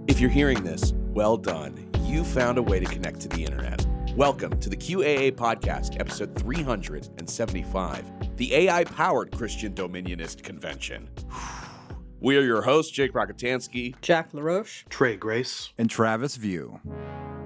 If you're hearing this, well done. You found a way to connect to the internet. Welcome to the QAA Podcast, episode 375, the AI-powered Christian Dominionist Convention. We are your hosts, Jake Rockatansky, Jack LaRoche, Trey Grace, and Travis View.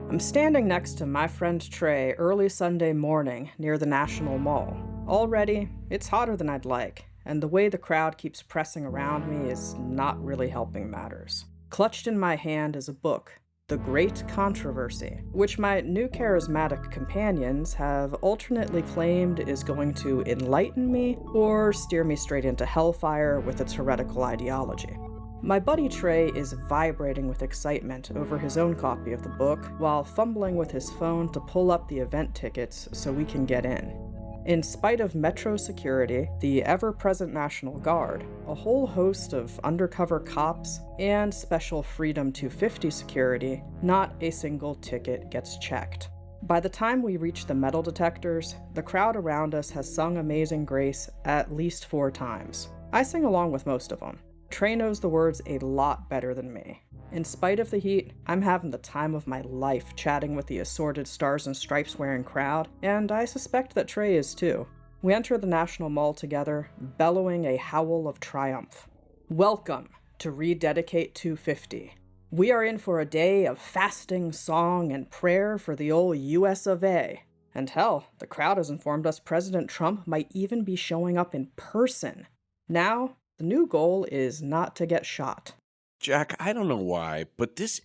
I'm standing next to my friend Trey early Sunday morning near the National Mall. Already, it's hotter than I'd like, and the way the crowd keeps pressing around me is not really helping matters. Clutched in my hand is a book, The Great Controversy, which my new charismatic companions have alternately claimed is going to enlighten me or steer me straight into hellfire with its heretical ideology. My buddy Trey is vibrating with excitement over his own copy of the book while fumbling with his phone to pull up the event tickets so we can get in. In spite of Metro security, the ever-present National Guard, a whole host of undercover cops, and Special Freedom 250 security, not a single ticket gets checked. By the time we reach the metal detectors, the crowd around us has sung Amazing Grace at least 4 times. I sing along with most of them. Trey knows the words a lot better than me. In spite of the heat, I'm having the time of my life chatting with the assorted stars and stripes wearing crowd, and I suspect that Trey is too. We enter the National Mall together, bellowing a howl of triumph. Welcome to Rededicate 250. We are in for a day of fasting, song, and prayer for the old US of A. And hell, the crowd has informed us President Trump might even be showing up in person. Now, the new goal is not to get shot. Jack, I don't know why, but this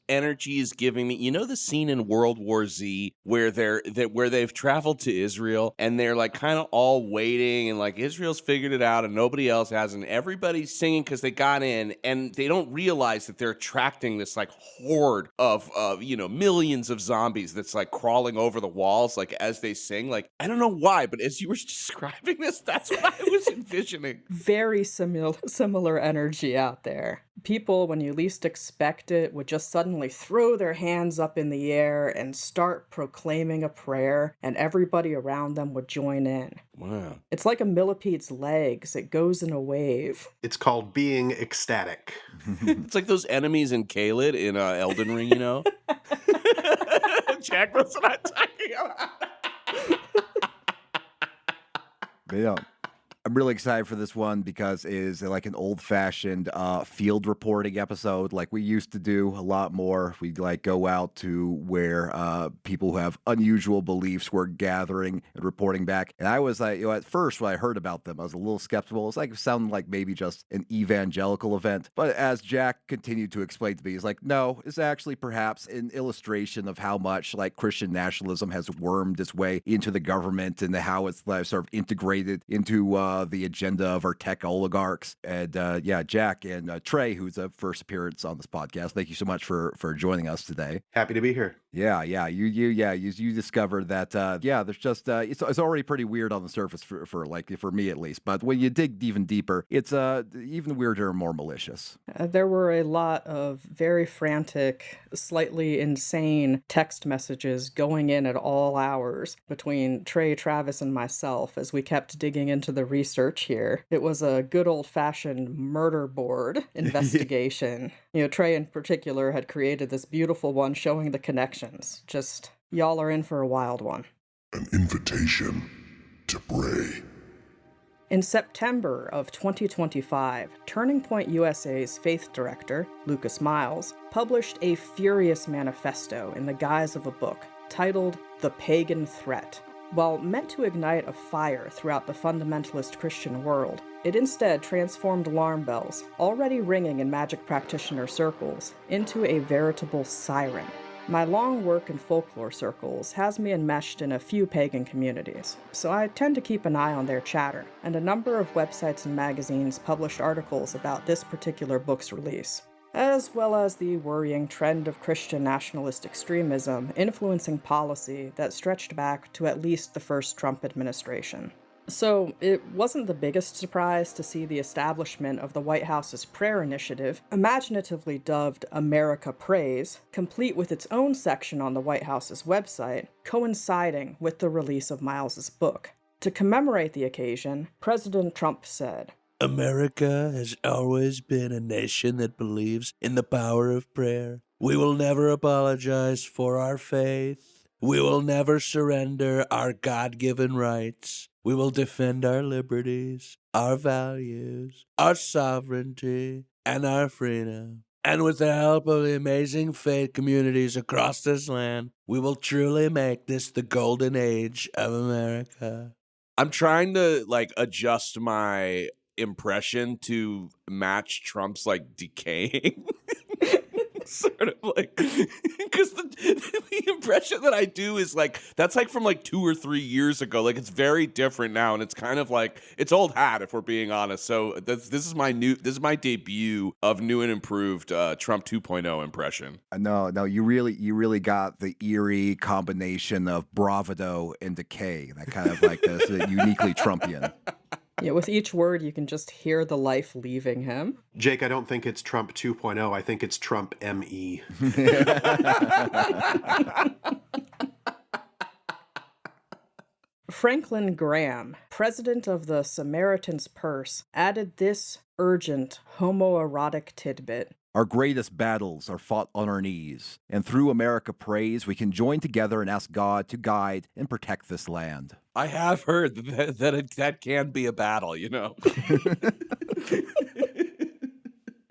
energy is giving me. You know the scene in World War Z where they've traveled to Israel and they're like kind of all waiting and like Israel's figured it out and nobody else has, and everybody's singing because they got in and they don't realize that they're attracting this like horde of millions of zombies that's like crawling over the walls like as they sing. Like I don't know why, but as you were describing this, that's what I was envisioning. Very similar energy out there. People, when you least expect it, would just suddenly throw their hands up in the air and start proclaiming a prayer, and everybody around them would join in. Wow. It's like a millipede's legs. It goes in a wave. It's called being ecstatic. It's like those enemies in Kaled in Elden Ring, you know? Jack, that's what I'm talking about. Yeah. I'm really excited for this one because it is like an old-fashioned field reporting episode like we used to do a lot more. We'd like go out to where people who have unusual beliefs were gathering and reporting back. And I was like, at first when I heard about them, I was a little skeptical. It's like it sounded like maybe just an evangelical event. But as Jack continued to explain to me, he's like, no, it's actually perhaps an illustration of how much like Christian nationalism has wormed its way into the government and how it's sort of integrated into the agenda of our tech oligarchs. And Jack and Trey, who's a first appearance on this podcast, thank you so much for joining us today. Happy to be here. You discovered that there's just it's already pretty weird on the surface for me at least, but when you dig even deeper, it's even weirder and more malicious. There were a lot of very frantic, slightly insane text messages going in at all hours between Trey, Travis, and myself as we kept digging into the research here. It was a good old-fashioned murder board investigation. Trey in particular had created this beautiful one showing the connections. Just, y'all are in for a wild one. An invitation to pray. In September of 2025, Turning Point USA's faith director, Lucas Miles, published a furious manifesto in the guise of a book titled The Pagan Threat. While meant to ignite a fire throughout the fundamentalist Christian world, it instead transformed alarm bells, already ringing in magic practitioner circles, into a veritable siren. My long work in folklore circles has me enmeshed in a few pagan communities, so I tend to keep an eye on their chatter, and a number of websites and magazines published articles about this particular book's release. as well as the worrying trend of Christian nationalist extremism influencing policy that stretched back to at least the first Trump administration. So, it wasn't the biggest surprise to see the establishment of the White House's prayer initiative, imaginatively dubbed America Prays, complete with its own section on the White House's website, coinciding with the release of Miles's book. To commemorate the occasion, President Trump said, America has always been a nation that believes in the power of prayer. We will never apologize for our faith. We will never surrender our God-given rights. We will defend our liberties, our values, our sovereignty, and our freedom. And with the help of the amazing faith communities across this land, we will truly make this the golden age of America. I'm trying to, adjust my impression to match Trump's, decaying. Sort of because the impression that I do is that's from 2 or 3 years ago. It's very different now, and it's kind of it's old hat if we're being honest. So this is my debut of new and improved Trump 2.0 impression. No, you really got the eerie combination of bravado and decay. That kind of this uniquely Trumpian. Yeah, with each word, you can just hear the life leaving him. Jake, I don't think it's Trump 2.0. I think it's Trump ME. Franklin Graham, president of the Samaritan's Purse, added this urgent homoerotic tidbit. Our greatest battles are fought on our knees, and through America Prays, we can join together and ask God to guide and protect this land. I have heard that can be a battle,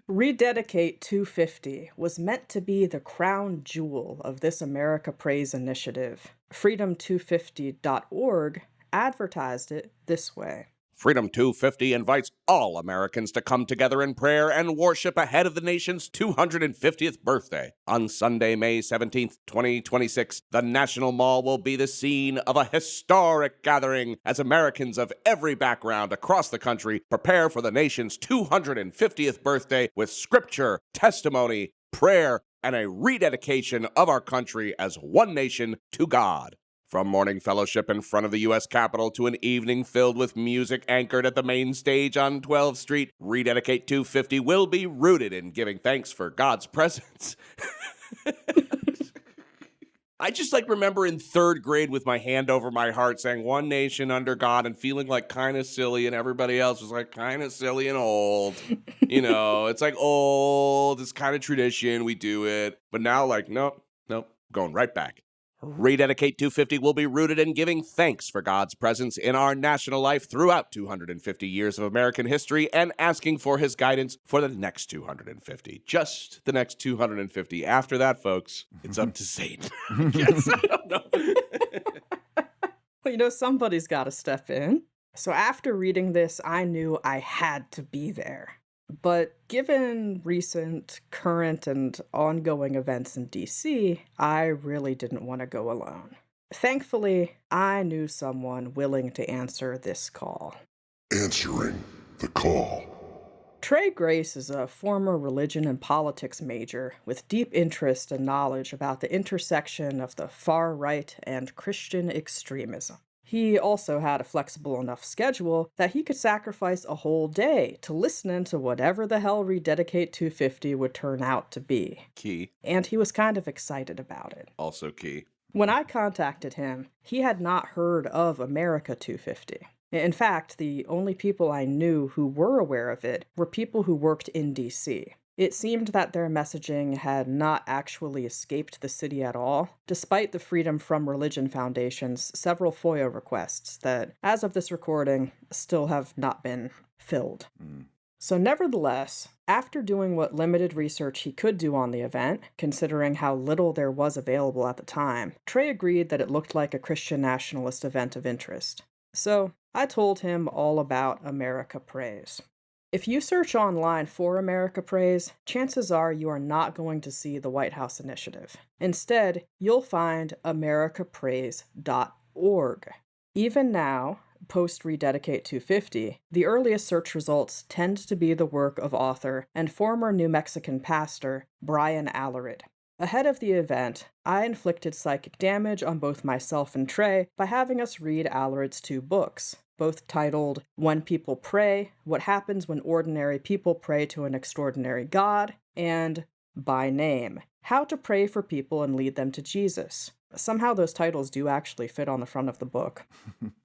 Rededicate 250 was meant to be the crown jewel of this America Prays initiative. Freedom250.org advertised it this way. Freedom 250 invites all Americans to come together in prayer and worship ahead of the nation's 250th birthday. On Sunday, May 17th, 2026, the National Mall will be the scene of a historic gathering as Americans of every background across the country prepare for the nation's 250th birthday with scripture, testimony, prayer, and a rededication of our country as one nation to God. From morning fellowship in front of the U.S. Capitol to an evening filled with music anchored at the main stage on 12th Street, Rededicate 250 will be rooted in giving thanks for God's presence. I just remember in 3rd grade with my hand over my heart saying one nation under God and feeling kind of silly, and everybody else was kind of silly and old. It's old, it's kind of tradition, we do it. But now nope, going right back. Rededicate 250 will be rooted in giving thanks for God's presence in our national life throughout 250 years of American history and asking for his guidance for the next 250. Just the next 250. After that, folks, it's up to Satan. Yes, I don't know. Well, somebody's got to step in. So after reading this, I knew I had to be there. But given recent, current, and ongoing events in DC, I really didn't want to go alone. Thankfully, I knew someone willing to answer this call. Answering the call. Trey Grace is a former religion and politics major with deep interest and knowledge about the intersection of the far right and Christian extremism. He also had a flexible enough schedule that he could sacrifice a whole day to listening to whatever the hell Rededicate 250 would turn out to be. Key. And he was kind of excited about it. Also key. When I contacted him, he had not heard of America 250. In fact, the only people I knew who were aware of it were people who worked in DC. It seemed that their messaging had not actually escaped the city at all, despite the Freedom from Religion Foundation's several FOIA requests that, as of this recording, still have not been filled. So nevertheless, after doing what limited research he could do on the event, considering how little there was available at the time, Trey agreed that it looked like a Christian nationalist event of interest. So I told him all about America Prays. If you search online for America Prays, chances are you are not going to see the White House initiative. Instead, you'll find americaprays.org. Even now, post Rededicate 250, the earliest search results tend to be the work of author and former New Mexican pastor Brian Alarid. Ahead of the event, I inflicted psychic damage on both myself and Trey by having us read Alarid's 2 books, both titled When People Pray, What Happens When Ordinary People Pray to an Extraordinary God, and By Name, How to Pray for People and Lead Them to Jesus. Somehow those titles do actually fit on the front of the book.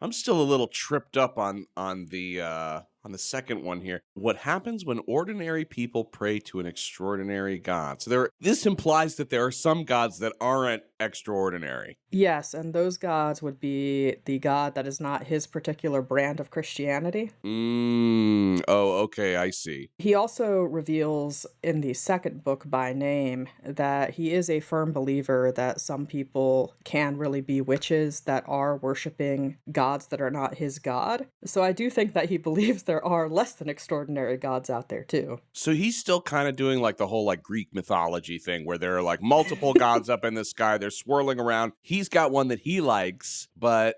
I'm still a little tripped up on the second one here. What happens when ordinary people pray to an extraordinary God? So this implies that there are some gods that aren't extraordinary. Yes, and those gods would be the God that is not his particular brand of Christianity. Oh, okay, I see. He also reveals in the second book By Name that he is a firm believer that some people can really be witches that are worshiping gods that are not his God. So I do think that he believes there are less than extraordinary gods out there too. So he's still kind of doing like the whole like Greek mythology thing where there are like multiple gods up in the sky, they're swirling around. He's got one that he likes, but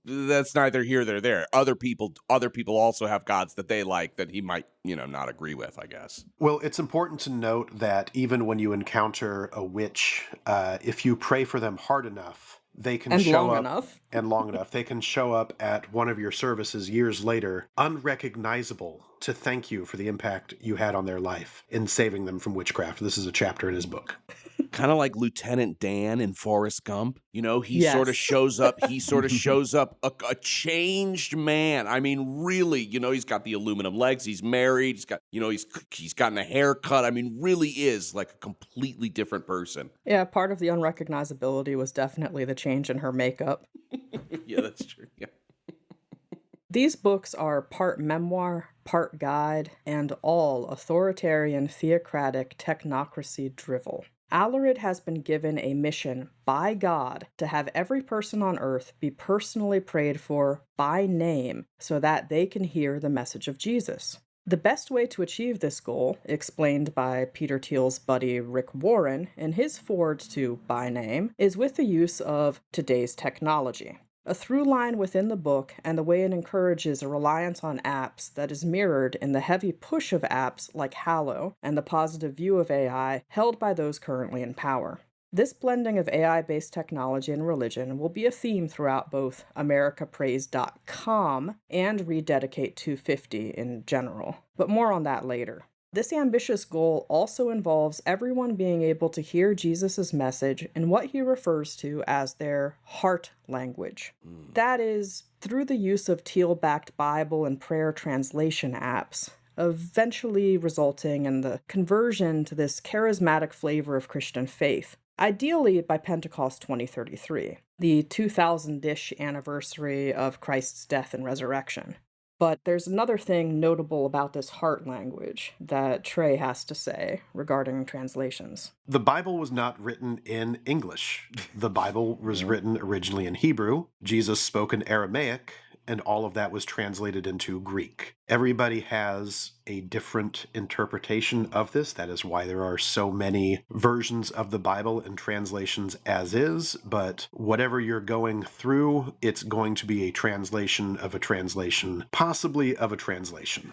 that's neither here nor there. Other people also have gods that they like that he might, not agree with, I guess. Well, it's important to note that even when you encounter a witch, if you pray for them hard enough, they can show up and long enough. They can show up at one of your services years later, unrecognizable, to thank you for the impact you had on their life in saving them from witchcraft. This is a chapter in his book. Kind of like Lieutenant Dan in Forrest Gump. He Yes. sort of shows up. He sort of shows up a changed man. I mean, really, he's got the aluminum legs. He's married. He's got, he's gotten a haircut. I mean, really is like a completely different person. Yeah, part of the unrecognizability was definitely the change in her makeup. Yeah, that's true. Yeah. These books are part memoir, part guide, and all authoritarian theocratic technocracy drivel. Alarid has been given a mission by God to have every person on earth be personally prayed for by name so that they can hear the message of Jesus. The best way to achieve this goal, explained by Peter Thiel's buddy Rick Warren in his foreword to By Name, is with the use of today's technology. A through line within the book and the way it encourages a reliance on apps that is mirrored in the heavy push of apps like Hallow and the positive view of AI held by those currently in power. This blending of AI-based technology and religion will be a theme throughout both AmericaPrays.com and Rededicate 250 in general, but more on that later. This ambitious goal also involves everyone being able to hear Jesus' message in what he refers to as their heart language. That is, through the use of Thiel-backed Bible and prayer translation apps, eventually resulting in the conversion to this charismatic flavor of Christian faith, ideally by Pentecost 2033, the 2000-ish anniversary of Christ's death and resurrection. But there's another thing notable about this heart language that Trey has to say regarding translations. The Bible was not written in English. The Bible was written originally in Hebrew. Jesus spoke in Aramaic, and all of that was translated into Greek. Everybody has a different interpretation of this. That is why there are so many versions of the Bible and translations as is, but whatever you're going through, it's going to be a translation of a translation, possibly of a translation.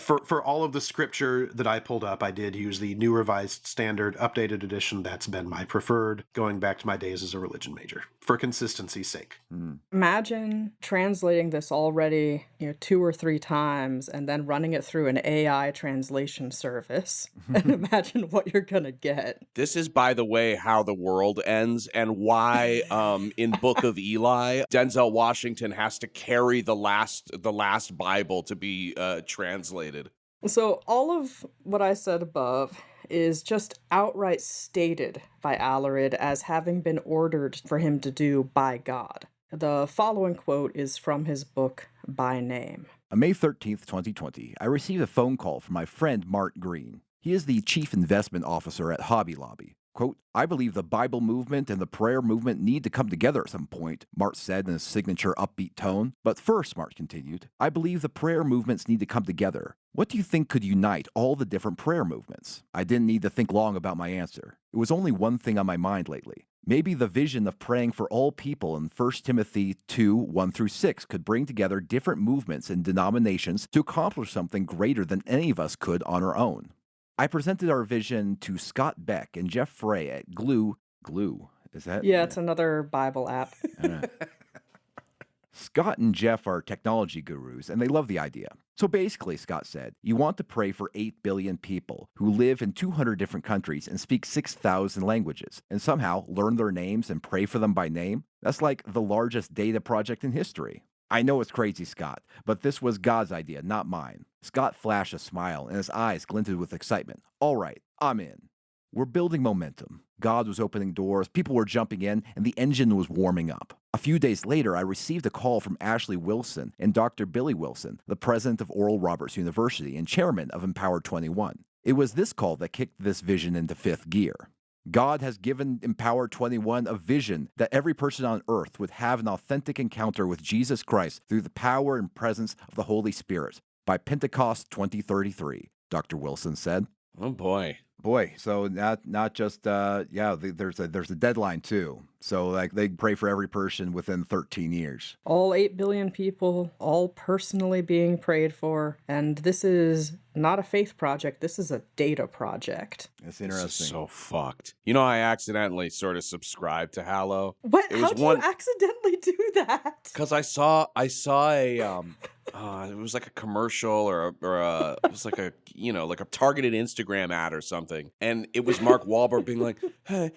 For all of the scripture that I pulled up, I did use the New Revised Standard Updated Edition. That's been my preferred, going back to my days as a religion major, for consistency's sake. Imagine translating this already, 2 or 3 times and then running it through an AI translation service. And imagine what you're gonna get. This is, by the way, how the world ends and why in Book of Eli, Denzel Washington has to carry the last Bible to be translated. So all of what I said above is just outright stated by Alarid as having been ordered for him to do by God. The following quote is from his book, By Name. On May 13th, 2020, I received a phone call from my friend Mark Green. He is the Chief Investment Officer at Hobby Lobby. Quote, I believe the Bible movement and the prayer movement need to come together at some point, Mart said in his signature upbeat tone. But first, Mart continued, I believe the prayer movements need to come together. What do you think could unite all the different prayer movements? I didn't need to think long about my answer. It was only one thing on my mind lately. Maybe the vision of praying for all people in 1 Timothy 2, 1-6 could bring together different movements and denominations to accomplish something greater than any of us could on our own. I presented our vision to Scott Beck and Jeff Frey at Glue. Is that? Yeah, it's another Bible app. Scott and Jeff are technology gurus, and they love the idea. So basically, Scott said, you want to pray for 8 billion people who live in 200 different countries and speak 6,000 languages, and somehow learn their names and pray for them by name? That's like the largest data project in history. I know it's crazy, Scott, but this was God's idea, not mine. Scott flashed a smile, and his eyes glinted with excitement. All right, I'm in. We're building momentum. God was opening doors, people were jumping in, and the engine was warming up. A few days later, I received a call from Ashley Wilson and Dr. Billy Wilson, the president of Oral Roberts University and chairman of Empowered 21. It was this call that kicked this vision into fifth gear. God has given Empowered 21 a vision that every person on earth would have an authentic encounter with Jesus Christ through the power and presence of the Holy Spirit by Pentecost 2033, Dr. Wilson said. Oh, boy. So not just there's a deadline too. So like they pray for every person within 13 years. All 8 billion people, all personally being prayed for, and this is not a faith project. This is a data project. It's interesting. This is so fucked. You know, I accidentally sort of subscribed to Hallow. What? How did you accidentally do that? Because I saw a it was like a commercial or it was like a like a targeted Instagram ad or something, and it was Mark Wahlberg being like, hey.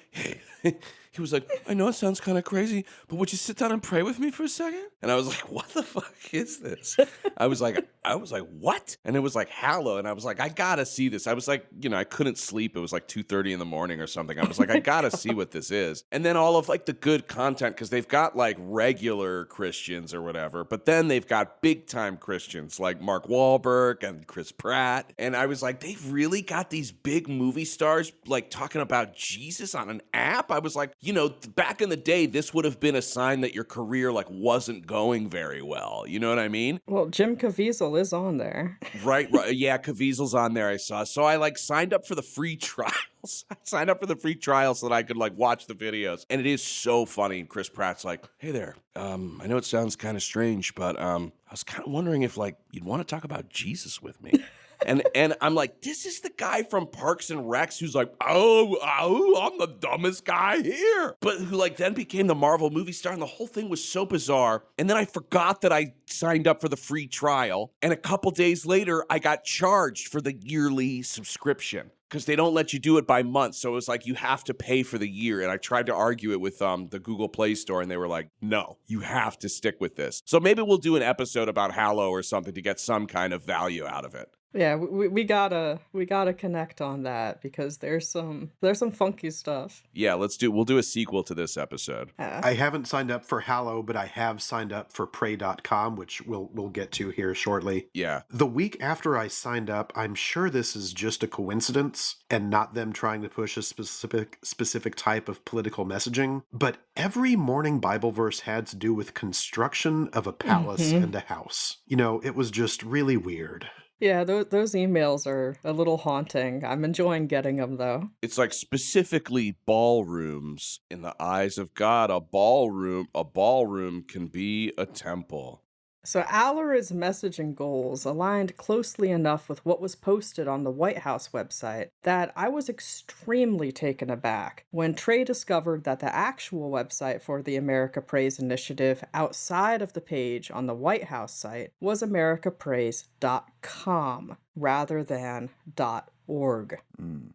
He was like, I know it sounds kind of crazy, but would you sit down and pray with me for a second? And I was like, what the fuck is this? I was like, what? And it was like Hallow, and I was like, I gotta see this. I was like, I couldn't sleep. It was like 2:30 in the morning or something. I was like, I gotta see what this is. And then all of like the good content, because they've got like regular Christians or whatever, but then they've got big time Christians like Mark Wahlberg and Chris Pratt. And I was like, they've really got these big movie stars like talking about Jesus on an app? I was like, back in the day, this would have been a sign that your career like wasn't going very well. You know what I mean? Well, Jim Caviezel is on there. Right. Yeah, Caviezel's on there, I saw. So I like signed up for the free trials. I signed up for the free trial so that I could like watch the videos. And it is so funny. And Chris Pratt's like, hey there, I know it sounds kind of strange, but I was kind of wondering if like you'd want to talk about Jesus with me. And I'm like, this is the guy from Parks and Recs who's like, oh, I'm the dumbest guy here. But who like then became the Marvel movie star, and the whole thing was so bizarre. And then I forgot that I signed up for the free trial. And a couple days later, I got charged for the yearly subscription, because they don't let you do it by month. So it was like, you have to pay for the year. And I tried to argue it with the Google Play Store, and they were like, no, you have to stick with this. So maybe we'll do an episode about Hallow or something to get some kind of value out of it. Yeah, we gotta connect on that, because there's some funky stuff. Yeah, we'll do a sequel to this episode. I haven't signed up for Hallow, but I have signed up for pray.com, which we'll get to here shortly. Yeah. The week after I signed up, I'm sure this is just a coincidence and not them trying to push a specific type of political messaging, but every morning Bible verse had to do with construction of a palace and a house. It was just really weird. Yeah, those emails are a little haunting. I'm enjoying getting them, though. It's like specifically ballrooms. In the eyes of God, a ballroom can be a temple. So Alarid's message and goals aligned closely enough with what was posted on the White House website that I was extremely taken aback when Trey discovered that the actual website for the America Prays initiative outside of the page on the White House site was americaprays.com rather than .org.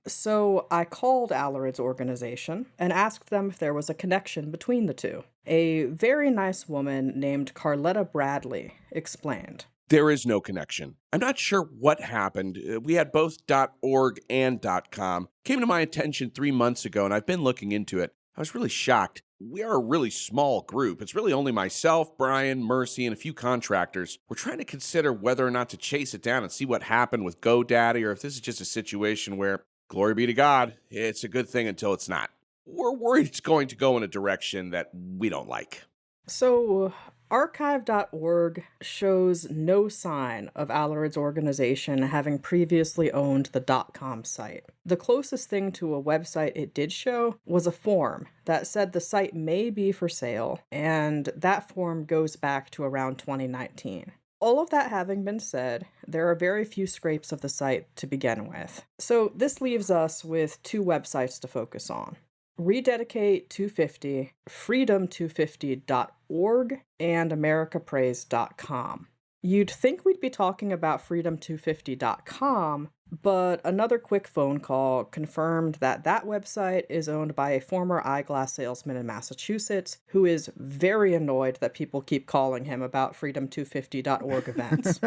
So I called Alarid's organization and asked them if there was a connection between the two. A very nice woman named Carletta Bradley explained. There is no connection. I'm not sure what happened. We had both .org and .com. Came to my attention 3 months ago, and I've been looking into it. I was really shocked. We are a really small group. It's really only myself, Brian, Mercy, and a few contractors. We're trying to consider whether or not to chase it down and see what happened with GoDaddy, or if this is just a situation where Glory be to God. It's a good thing until it's not. We're worried it's going to go in a direction that we don't like. So, archive.org shows no sign of Alarid's organization having previously owned the .com site. The closest thing to a website it did show was a form that said the site may be for sale, and that form goes back to around 2019. All of that having been said, there are very few scrapes of the site to begin with. So this leaves us with two websites to focus on. Rededicate 250, freedom250.org, and americapraise.com. You'd think we'd be talking about freedom250.com, but another quick phone call confirmed that that website is owned by a former eyeglass salesman in Massachusetts who is very annoyed that people keep calling him about freedom250.org events.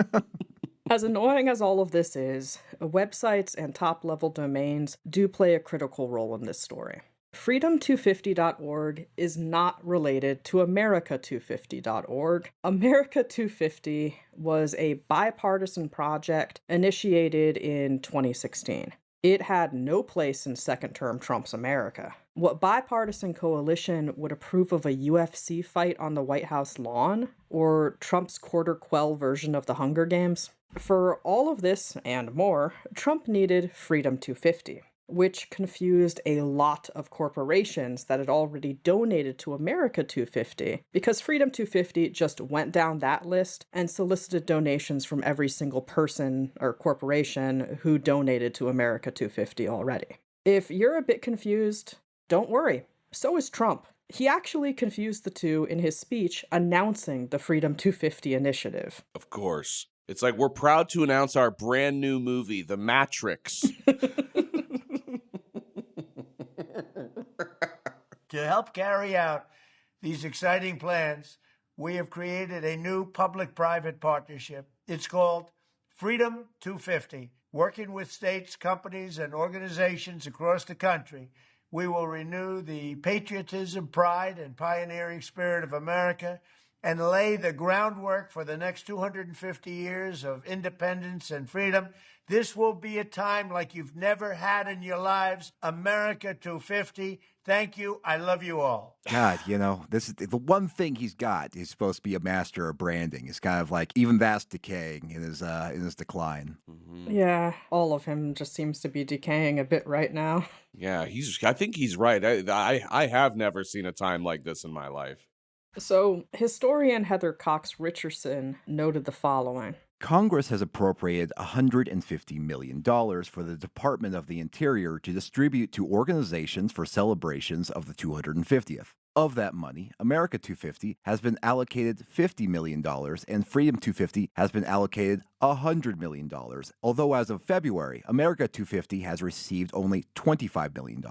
As annoying as all of this is, websites and top-level domains do play a critical role in this story. Freedom250.org is not related to America250.org. America250 was a bipartisan project initiated in 2016. It had no place in second-term Trump's America. What bipartisan coalition would approve of a UFC fight on the White House lawn, or Trump's quarter quell version of the Hunger Games? For all of this and more, Trump needed Freedom250, which confused a lot of corporations that had already donated to America 250, because Freedom 250 just went down that list and solicited donations from every single person or corporation who donated to America 250 already. If you're a bit confused, don't worry. So is Trump. He actually confused the two in his speech announcing the Freedom 250 initiative. Of course. It's like we're proud to announce our brand new movie, The Matrix. To help carry out these exciting plans, we have created a new public-private partnership. It's called Freedom 250. Working with states, companies, and organizations across the country, we will renew the patriotism, pride, and pioneering spirit of America and lay the groundwork for the next 250 years of independence and freedom. This will be a time like you've never had in your lives. America 250. Thank you. I love you all. God, this is the one thing he's got. He's supposed to be a master of branding. It's kind of like even that's decaying in his decline. Mm-hmm. Yeah, all of him just seems to be decaying a bit right now. Yeah, I think he's right. I have never seen a time like this in my life. So, historian Heather Cox Richardson noted the following. Congress has appropriated $150 million for the Department of the Interior to distribute to organizations for celebrations of the 250th. Of that money, America 250 has been allocated $50 million and Freedom 250 has been allocated $100 million, although as of February, America 250 has received only $25 million.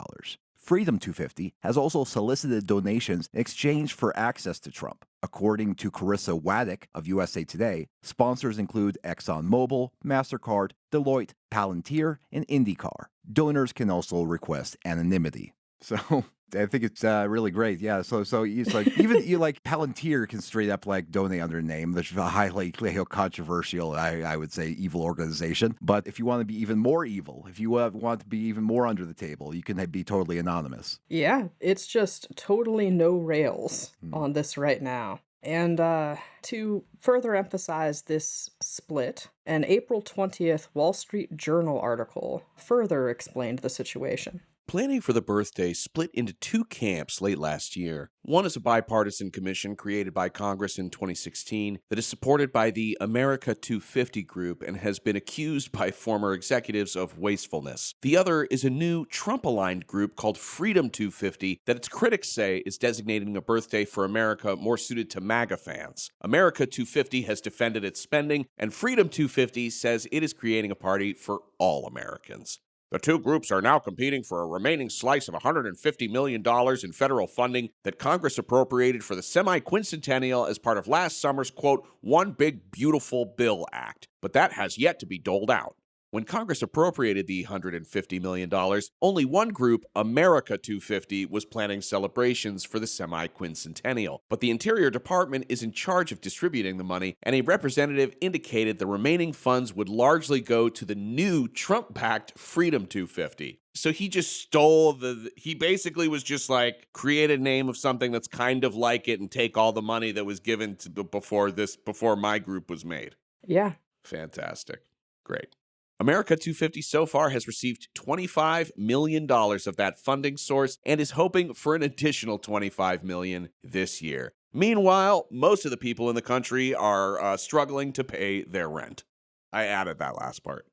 Freedom 250 has also solicited donations in exchange for access to Trump. According to Carissa Waddick of USA Today, sponsors include ExxonMobil, MasterCard, Deloitte, Palantir, and IndyCar. Donors can also request anonymity. So I think it's really great. Yeah. So it's like even Palantir can straight up donate under a name. That's a highly controversial, I would say, evil organization. But if you want to be even more evil, if you want to be even more under the table, you can be totally anonymous. Yeah, it's just totally no rails on this right now. And to further emphasize this split, an April 20th Wall Street Journal article further explained the situation. Planning for the birthday split into two camps late last year. One is a bipartisan commission created by Congress in 2016 that is supported by the America 250 group and has been accused by former executives of wastefulness. The other is a new Trump-aligned group called Freedom 250 that its critics say is designating a birthday for America more suited to MAGA fans. America 250 has defended its spending, and Freedom 250 says it is creating a party for all Americans. The two groups are now competing for a remaining slice of $150 million in federal funding that Congress appropriated for the semi-quincentennial as part of last summer's, quote, One Big Beautiful Bill Act. But that has yet to be doled out. When Congress appropriated the $150 million, only one group, America 250, was planning celebrations for the semi-quincentennial. But the Interior Department is in charge of distributing the money, and a representative indicated the remaining funds would largely go to the new Trump-backed Freedom 250. So he just stole he basically was just like, create a name of something that's kind of like it and take all the money that was given to before my group was made. Yeah. Fantastic. Great. America 250 so far has received $25 million of that funding source and is hoping for an additional $25 million this year. Meanwhile, most of the people in the country are struggling to pay their rent. I added that last part.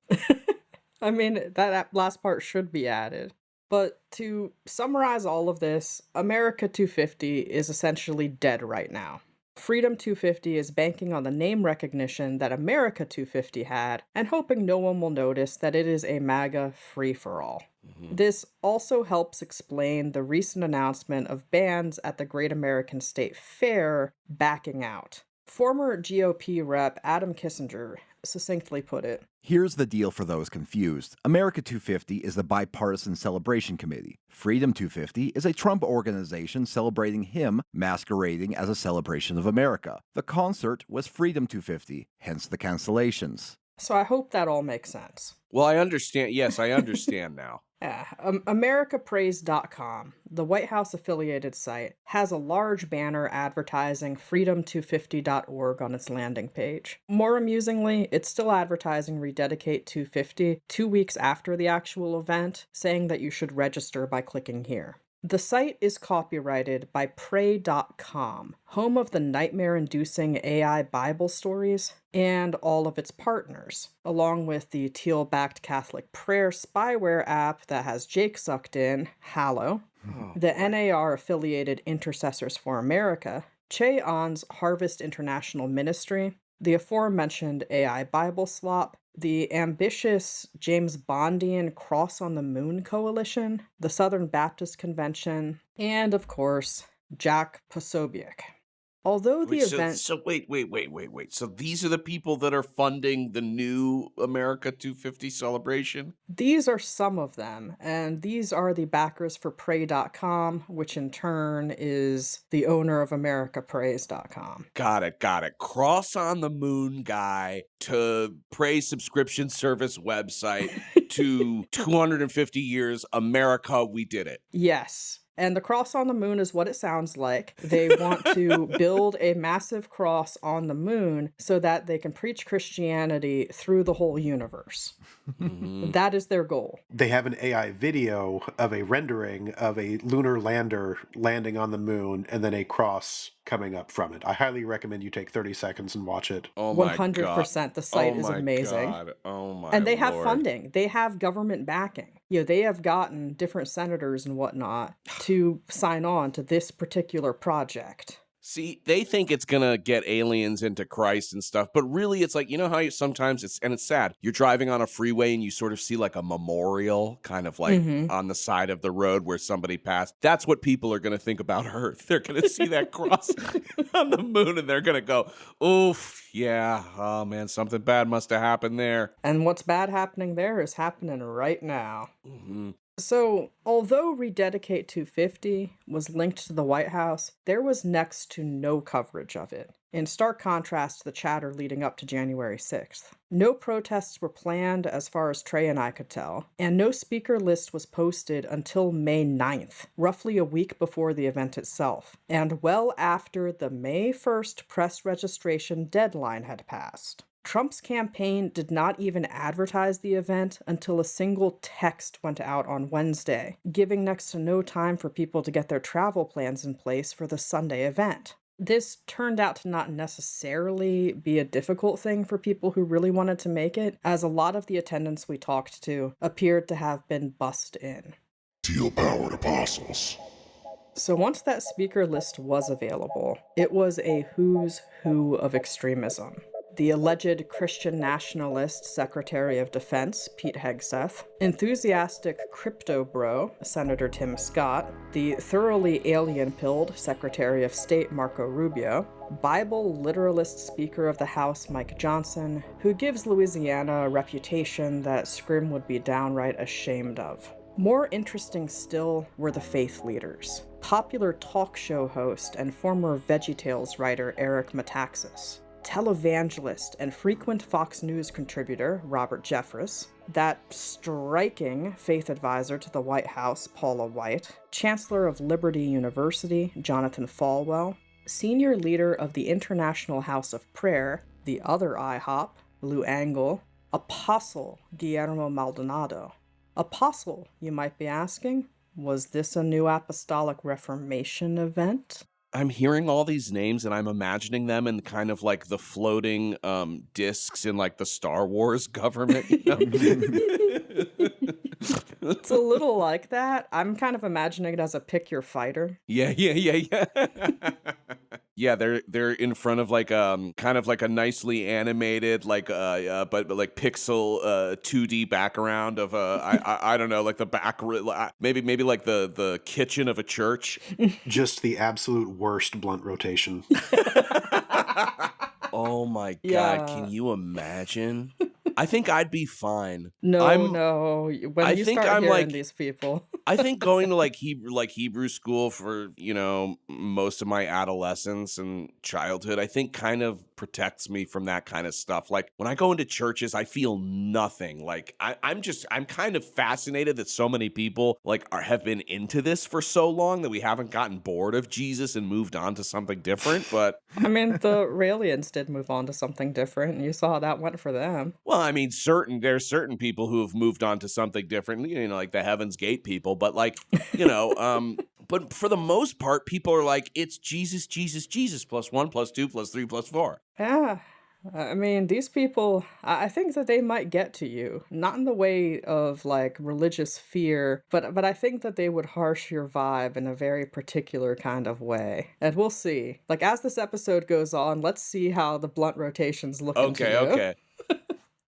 I mean, that last part should be added. But to summarize all of this, America 250 is essentially dead right now. Freedom 250 is banking on the name recognition that America 250 had and hoping no one will notice that it is a MAGA free-for-all. This also helps explain the recent announcement of bands at the Great American State Fair backing out. Former GOP rep Adam Kissinger succinctly put it. Here's the deal for those confused. America 250 is the Bipartisan Celebration Committee. Freedom 250 is a Trump organization celebrating him masquerading as a celebration of America. The concert was Freedom 250, hence the cancellations. So I hope that all makes sense. Well, I understand. Yes, I understand now. Yeah, AmericaPraise.com, the White House affiliated site, has a large banner advertising freedom250.org on its landing page. More amusingly, it's still advertising Rededicate 250 2 weeks after the actual event, saying that you should register by clicking here. The site is copyrighted by Pray.com, home of the nightmare-inducing AI Bible stories, and all of its partners, along with the Thiel-backed Catholic prayer spyware app that has Jake sucked in, Hallow, the NAR-affiliated Intercessors for America, Che On's Harvest International Ministry, the aforementioned AI Bible Slop, the ambitious James Bondian Cross on the Moon Coalition, the Southern Baptist Convention, and, of course, Jack Posobiec. Although the event... So wait. So these are the people that are funding the new America 250 celebration? These are some of them, and these are the backers for Pray.com, which in turn is the owner of AmericaPraise.com. Got it. Cross on the Moon guy to Pray subscription service website to 250 years America, we did it. Yes. And the cross on the moon is what it sounds like. They want to build a massive cross on the moon so that they can preach Christianity through the whole universe. That is their goal. They have an AI video of a rendering of a lunar lander landing on the moon and then a cross coming up from it. I highly recommend you take 30 seconds and watch it. Oh my 100%. God. The site is amazing. God. Oh my And they have Lord. funding. They have government backing. They have gotten different senators and whatnot to sign on to this particular project. See, they think it's going to get aliens into Christ and stuff, but really it's like, you know how sometimes it's sad. You're driving on a freeway and you sort of see like a memorial kind of like on the side of the road where somebody passed. That's what people are going to think about Earth. They're going to see that cross on the moon and they're going to go, oof, yeah, oh man, something bad must have happened there. And what's bad happening there is happening right now. So, although Rededicate 250 was linked to the White House, there was next to no coverage of it, in stark contrast to the chatter leading up to January 6th. No protests were planned as far as Trey and I could tell, and no speaker list was posted until May 9th, roughly a week before the event itself, and well after the May 1st press registration deadline had passed. Trump's campaign did not even advertise the event until a single text went out on Wednesday, giving next to no time for people to get their travel plans in place for the Sunday event. This turned out to not necessarily be a difficult thing for people who really wanted to make it, as a lot of the attendants we talked to appeared to have been bussed in. Teal-powered apostles. So once that speaker list was available, it was a who's who of extremism. the alleged Christian nationalist Secretary of Defense, Pete Hegseth, enthusiastic crypto bro, Senator Tim Scott, the thoroughly alien-pilled Secretary of State, Marco Rubio, Bible literalist Speaker of the House, Mike Johnson, who gives Louisiana a reputation that Scrim would be downright ashamed of. More interesting still were the faith leaders. Popular talk show host and former VeggieTales writer Eric Metaxas, televangelist and frequent Fox News contributor Robert Jeffress, that striking faith advisor to the White House Paula White, Chancellor of Liberty University Jonathan Falwell, senior leader of the International House of Prayer, the other IHOP, Lou Engle, Apostle Guillermo Maldonado. Apostle, you might be asking? Was this a New Apostolic Reformation event? I'm hearing all these names and I'm imagining them in kind of like the floating discs in like the Star Wars government. You know? It's a little like that. I'm kind of imagining it as a pick your fighter. Yeah. Yeah, they're in front of like kind of like a nicely animated but like pixel 2D background of I don't know, like the back maybe like the kitchen of a church. Just the absolute worst blunt rotation. Oh my God, Yeah. can you imagine? I think I'd be fine. No. When I you think start I'm hearing like- these people. I think going to like Hebrew school for, you know, most of my adolescence and childhood, I think kind of protects me from that kind of stuff. Like when I go into churches, I feel nothing. Like I'm kind of fascinated that so many people have been into this for so long that we haven't gotten bored of Jesus and moved on to something different. But I mean, the Raelians did move on to something different, and you saw how that went for them. well, I mean, there's certain people who have moved on to something different, you know, like the Heaven's Gate people, but like, you know, but for the most part, people are like, it's Jesus, Jesus, Jesus, plus 1, plus 2, plus 3, plus 4. Yeah. I mean, these people, I think that they might get to you, not in the way of like religious fear, but I think that they would harsh your vibe in a very particular kind of way. And we'll see. Like as this episode goes on, let's see how the blunt rotations look into you. Okay.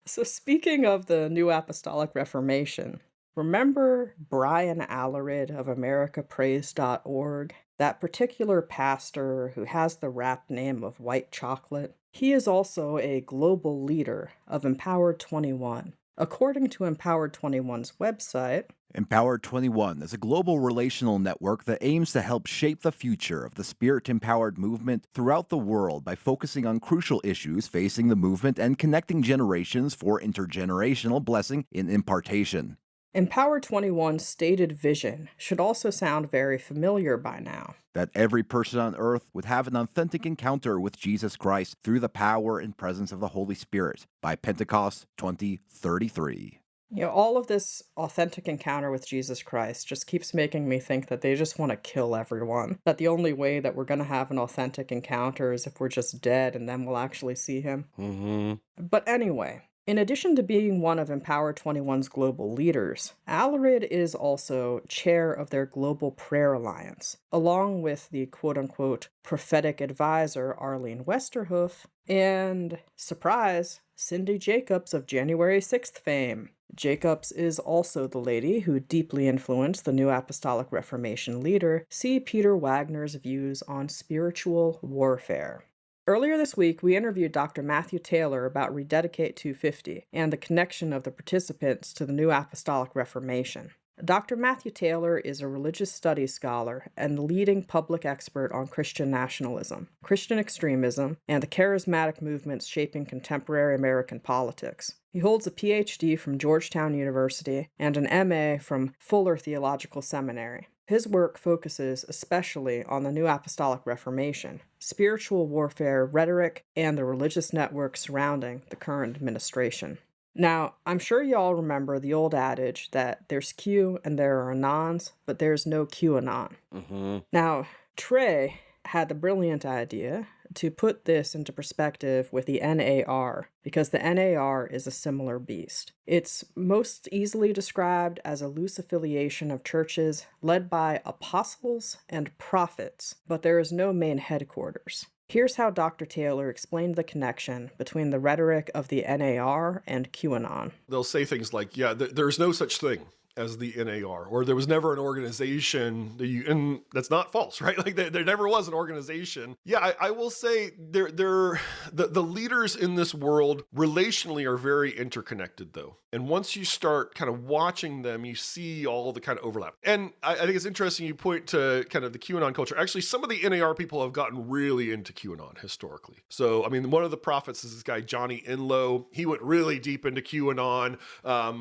So speaking of the New Apostolic Reformation, remember Brian Alarid of AmericaPraise.org? That particular pastor who has the rap name of White Chocolate? He is also a global leader of Empowered 21. According to Empowered 21's website, Empowered 21 is a global relational network that aims to help shape the future of the Spirit-empowered movement throughout the world by focusing on crucial issues facing the movement and connecting generations for intergenerational blessing in impartation. Empowered 21's stated vision should also sound very familiar by now. That every person on earth would have an authentic encounter with Jesus Christ through the power and presence of the Holy Spirit by Pentecost 2033. You know, all of this authentic encounter with Jesus Christ just keeps making me think that they just want to kill everyone. That the only way that we're going to have an authentic encounter is if we're just dead and then we'll actually see him. Mm-hmm. But anyway, in addition to being one of Empower 21's global leaders, Alarid is also chair of their Global Prayer Alliance, along with the quote-unquote prophetic advisor Arlene Westerhoof and, surprise, Cindy Jacobs of January 6th fame. Jacobs is also the lady who deeply influenced the New Apostolic Reformation leader C. Peter Wagner's views on spiritual warfare. Earlier this week, we interviewed Dr. Matthew Taylor about Rededicate 250 and the connection of the participants to the New Apostolic Reformation. Dr. Matthew Taylor is a religious studies scholar and the leading public expert on Christian nationalism, Christian extremism, and the charismatic movements shaping contemporary American politics. He holds a PhD from Georgetown University and an MA from Fuller Theological Seminary. His work focuses especially on the New Apostolic Reformation, spiritual warfare, rhetoric, and the religious network surrounding the current administration. Now, I'm sure you all remember the old adage that there's Q and there are Anons, but there's no QAnon. Mm-hmm. Now, Trey had the brilliant idea to put this into perspective with the NAR, because the NAR is a similar beast. It's most easily described as a loose affiliation of churches led by apostles and prophets, but there is no main headquarters. Here's how Dr. Taylor explained the connection between the rhetoric of the NAR and QAnon. They'll say things like, yeah, there's no such thing as the NAR, or there was never an organization and that's not false, right? Like there never was an organization. Yeah, I will say the leaders in this world relationally are very interconnected though. And once you start kind of watching them, you see all the kind of overlap. And I think it's interesting you point to kind of the QAnon culture. Actually, some of the NAR people have gotten really into QAnon historically. So, I mean, one of the prophets is this guy, Johnny Enlow. He went really deep into QAnon,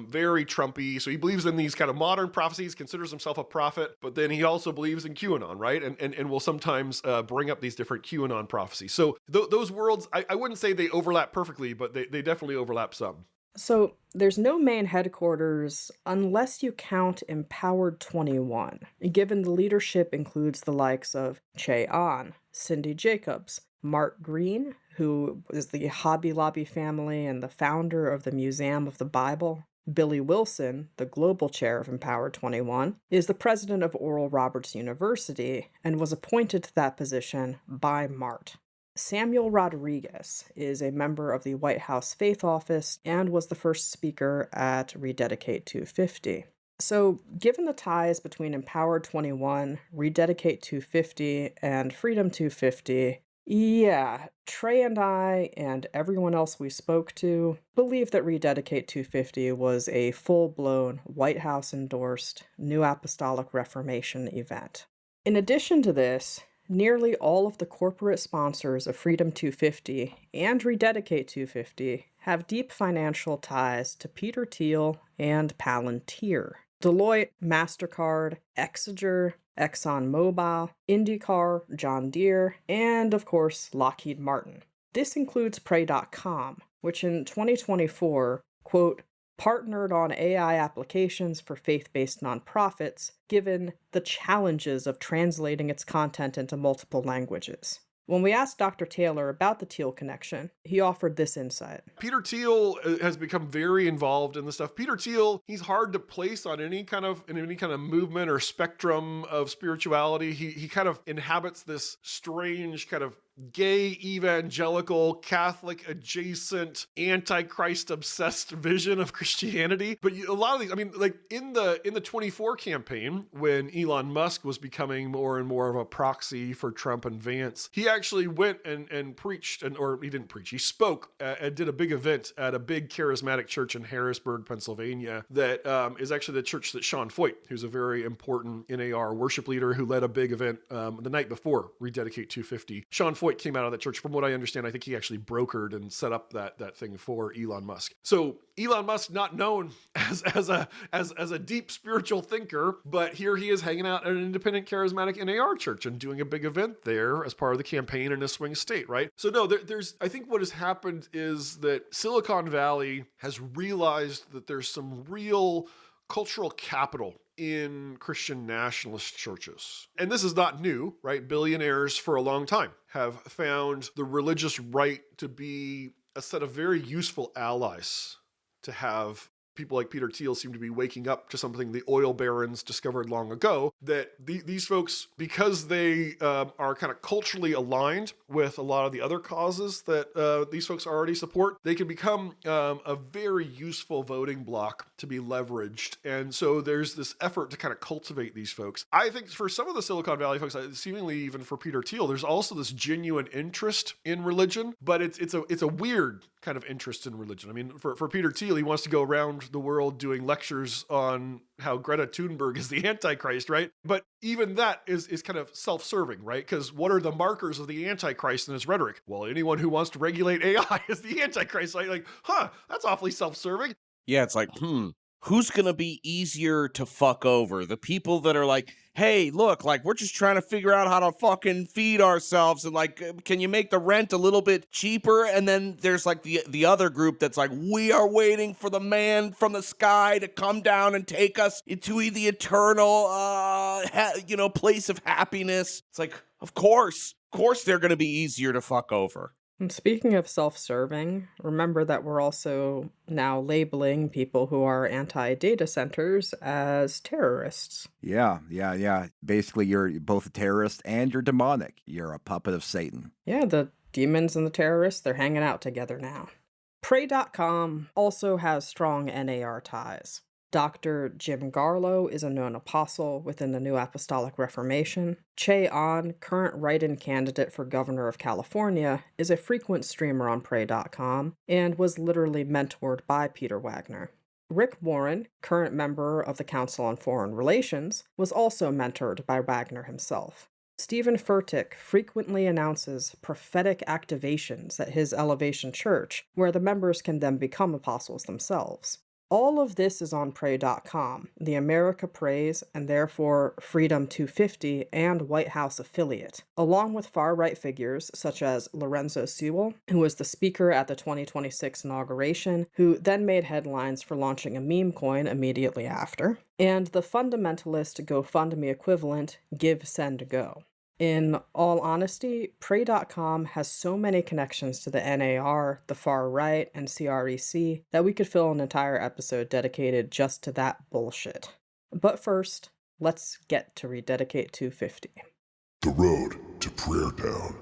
very Trumpy. So he believes in these kind of modern prophecies, considers himself a prophet, but then he also believes in QAnon, right? And will sometimes bring up these different QAnon prophecies. So those worlds, I wouldn't say they overlap perfectly, but they definitely overlap some. So there's no main headquarters unless you count Empowered 21, given the leadership includes the likes of Che Ahn, Cindy Jacobs, Mark Green, who is the Hobby Lobby family and the founder of the Museum of the Bible. Billy Wilson, the global chair of Empowered 21, is the president of Oral Roberts University and was appointed to that position by Mart. Samuel Rodriguez is a member of the White House Faith Office and was the first speaker at Rededicate 250. So, given the ties between Empowered 21, Rededicate 250, and Freedom 250, yeah, Trey and I, and everyone else we spoke to, believe that Rededicate 250 was a full-blown, White House-endorsed New Apostolic Reformation event. In addition to this, nearly all of the corporate sponsors of Freedom 250 and Rededicate 250 have deep financial ties to Peter Thiel and Palantir. Deloitte, MasterCard, Exeger, ExxonMobil, IndyCar, John Deere, and of course Lockheed Martin. This includes Pray.com, which in 2024, quote, partnered on AI applications for faith-based nonprofits, given the challenges of translating its content into multiple languages. When we asked Dr. Taylor about the Thiel connection, he offered this insight. Peter Thiel has become very involved in this stuff. Peter Thiel, he's hard to place on any kind of movement or spectrum of spirituality. He kind of inhabits this strange kind of gay, evangelical, Catholic adjacent, antichrist obsessed vision of Christianity. But a lot of these, I mean, like in the 24 campaign, when Elon Musk was becoming more and more of a proxy for Trump and Vance, he actually went and preached, or he didn't preach, he spoke and did a big event at a big charismatic church in Harrisburg, Pennsylvania, that is actually the church that Sean Foyt, who's a very important NAR worship leader who led a big event the night before Rededicate 250. Sean Foyt came out of that church. From what I understand, I think he actually brokered and set up that thing for Elon Musk. So Elon Musk, not known as a deep spiritual thinker, but here he is hanging out at an independent charismatic NAR church and doing a big event there as part of the campaign in a swing state, right? So no, there's I think what has happened is that Silicon Valley has realized that there's some real cultural capital in Christian nationalist churches. And this is not new, right? Billionaires for a long time have found the religious right to be a set of very useful allies to have. People like Peter Thiel seem to be waking up to something the oil barons discovered long ago, that these folks, because they are kind of culturally aligned with a lot of the other causes that these folks already support, they can become a very useful voting bloc to be leveraged. And so there's this effort to kind of cultivate these folks. I think for some of the Silicon Valley folks, seemingly even for Peter Thiel, there's also this genuine interest in religion, but it's a weird kind of interest in religion. I mean, for Peter Thiel, he wants to go around the world doing lectures on how Greta Thunberg is the Antichrist, right? But even that is kind of self-serving, right? Because what are the markers of the Antichrist in his rhetoric? Well, anyone who wants to regulate AI is the Antichrist. Like, that's awfully self-serving. Yeah, it's like, who's going to be easier to fuck over? The people that are like, hey, look, like, we're just trying to figure out how to fucking feed ourselves, and like, can you make the rent a little bit cheaper? And then there's like the other group that's like, we are waiting for the man from the sky to come down and take us into the eternal, place of happiness. It's like, of course they're going to be easier to fuck over. And speaking of self-serving, remember that we're also now labeling people who are anti-data centers as terrorists. Yeah. Basically, you're both a terrorist and you're demonic. You're a puppet of Satan. Yeah, the demons and the terrorists, they're hanging out together now. Pray.com also has strong NAR ties. Dr. Jim Garlow is a known apostle within the New Apostolic Reformation. Che Ahn, current write-in candidate for governor of California, is a frequent streamer on Pray.com and was literally mentored by Peter Wagner. Rick Warren, current member of the Council on Foreign Relations, was also mentored by Wagner himself. Stephen Furtick frequently announces prophetic activations at his Elevation Church, where the members can then become apostles themselves. All of this is on Pray.com, the America Prays and therefore Freedom 250 and White House affiliate, along with far-right figures such as Lorenzo Sewell, who was the speaker at the 2026 inauguration, who then made headlines for launching a meme coin immediately after, and the fundamentalist GoFundMe equivalent Give, Send, Go. In all honesty, Pray.com has so many connections to the NAR, the far right, and CREC that we could fill an entire episode dedicated just to that bullshit. But first, let's get to Rededicate 250. The road to prayer down.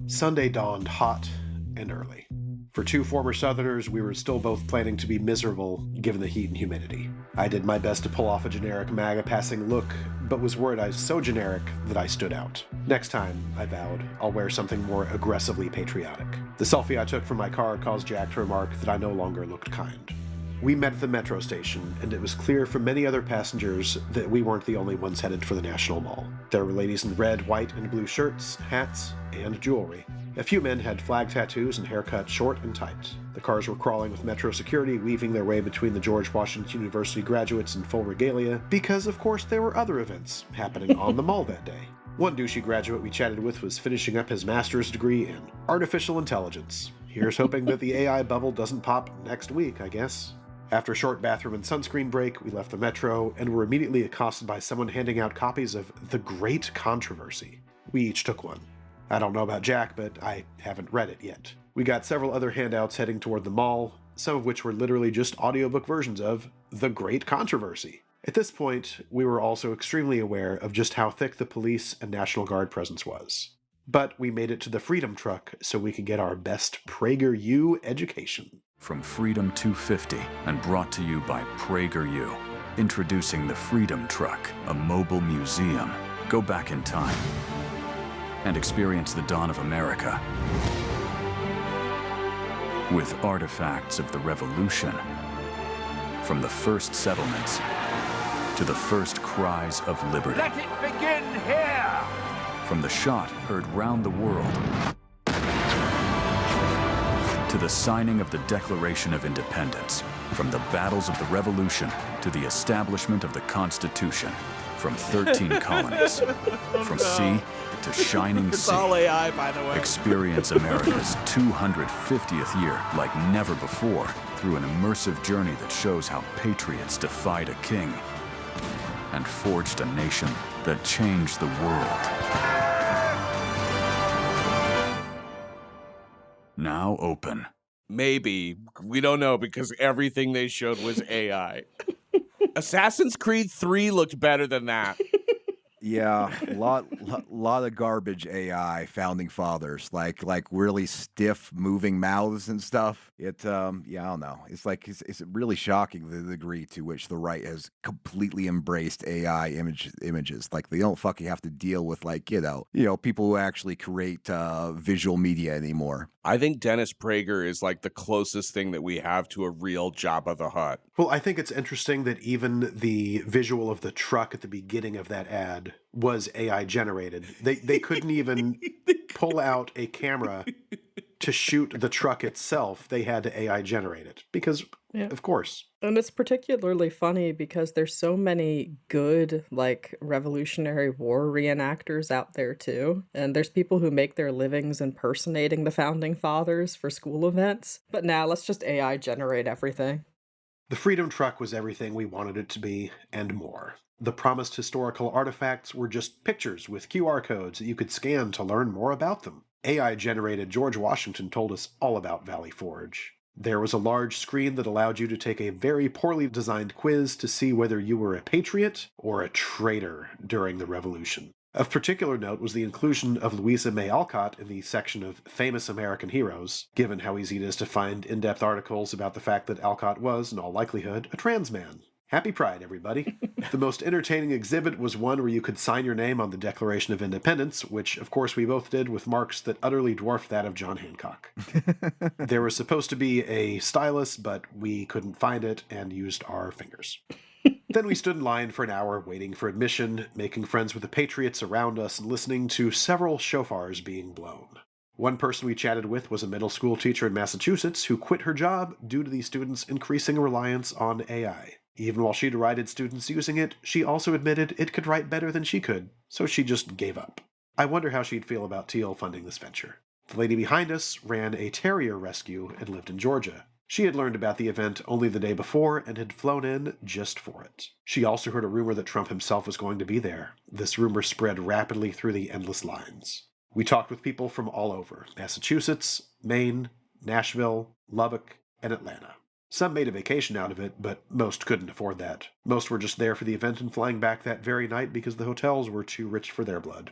Sunday dawned hot and early. For two former Southerners, we were still both planning to be miserable given the heat and humidity. I did my best to pull off a generic MAGA passing look, but was worried I was so generic that I stood out. Next time, I vowed, I'll wear something more aggressively patriotic. The selfie I took from my car caused Jack to remark that I no longer looked kind. We met at the metro station, and it was clear from many other passengers that we weren't the only ones headed for the National Mall. There were ladies in red, white, and blue shirts, hats, and jewelry. A few men had flag tattoos and haircuts short and tight. The cars were crawling with metro security, weaving their way between the George Washington University graduates in full regalia, because of course there were other events happening on the mall that day. One douchey graduate we chatted with was finishing up his master's degree in artificial intelligence. Here's hoping that the AI bubble doesn't pop next week, I guess. After a short bathroom and sunscreen break, we left the metro and were immediately accosted by someone handing out copies of The Great Controversy. We each took one. I don't know about Jack, but I haven't read it yet. We got several other handouts heading toward the mall, some of which were literally just audiobook versions of The Great Controversy. At this point, we were also extremely aware of just how thick the police and National Guard presence was. But we made it to the Freedom Truck so we could get our best PragerU education. From Freedom 250 and brought to you by PragerU. Introducing the Freedom Truck, a mobile museum. Go back in time and experience the dawn of America with artifacts of the Revolution, from the first settlements to the first cries of liberty. Let it begin here! From the shot heard round the world to the signing of the Declaration of Independence, from the battles of the Revolution to the establishment of the Constitution, from 13 colonies, from sea to shining It's sea. all AI, by the way. Experience America's 250th year like never before through an immersive journey that shows how patriots defied a king and forged a nation that changed the world. Now open. Maybe. We don't know because everything they showed was AI. Assassin's Creed 3 looked better than that. Yeah, lot of garbage AI founding fathers, like really stiff moving mouths and stuff. I don't know. It's like it's really shocking the degree to which the right has completely embraced AI images. Like they don't fucking have to deal with people who actually create visual media anymore. I think Dennis Prager is like the closest thing that we have to a real Jabba the Hutt. Well, I think it's interesting that even the visual of the truck at the beginning of that ad was AI generated. They couldn't even pull out a camera to shoot the truck itself. They had to AI generate it because, of course. And it's particularly funny because there's so many good, Revolutionary War reenactors out there, too. And there's people who make their livings impersonating the Founding Fathers for school events. But now let's just AI generate everything. The Freedom Truck was everything we wanted it to be, and more. The promised historical artifacts were just pictures with QR codes that you could scan to learn more about them. AI-generated George Washington told us all about Valley Forge. There was a large screen that allowed you to take a very poorly designed quiz to see whether you were a patriot or a traitor during the Revolution. Of particular note was the inclusion of Louisa May Alcott in the section of famous American heroes, given how easy it is to find in-depth articles about the fact that Alcott was, in all likelihood, a trans man. Happy Pride, everybody. The most entertaining exhibit was one where you could sign your name on the Declaration of Independence, which, of course, we both did with marks that utterly dwarfed that of John Hancock. There was supposed to be a stylus, but we couldn't find it and used our fingers. Then we stood in line for an hour waiting for admission, making friends with the patriots around us and listening to several shofars being blown. One person we chatted with was a middle school teacher in Massachusetts who quit her job due to the students' increasing reliance on AI. Even while she derided students using it, she also admitted it could write better than she could, so she just gave up. I wonder how she'd feel about Thiel funding this venture. The lady behind us ran a terrier rescue and lived in Georgia. She had learned about the event only the day before and had flown in just for it. She also heard a rumor that Trump himself was going to be there. This rumor spread rapidly through the endless lines. We talked with people from all over: Massachusetts, Maine, Nashville, Lubbock, and Atlanta. Some made a vacation out of it, but most couldn't afford that. Most were just there for the event and flying back that very night because the hotels were too rich for their blood.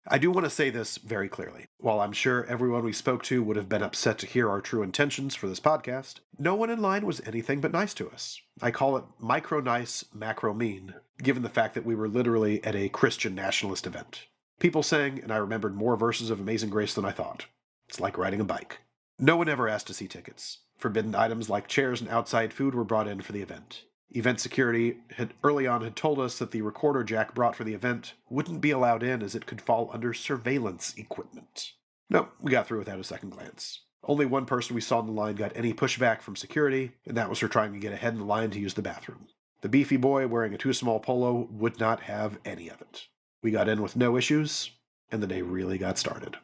I do want to say this very clearly. While I'm sure everyone we spoke to would have been upset to hear our true intentions for this podcast, no one in line was anything but nice to us. I call it micro-nice, macro-mean, given the fact that we were literally at a Christian nationalist event. People sang, and I remembered more verses of Amazing Grace than I thought. It's like riding a bike. No one ever asked to see tickets. Forbidden items like chairs and outside food were brought in for the event. Event security early on had told us that the recorder Jack brought for the event wouldn't be allowed in as it could fall under surveillance equipment. No, we got through without a second glance. Only one person we saw in the line got any pushback from security, and that was her trying to get ahead in the line to use the bathroom. The beefy boy wearing a too small polo would not have any of it. We got in with no issues, and the day really got started.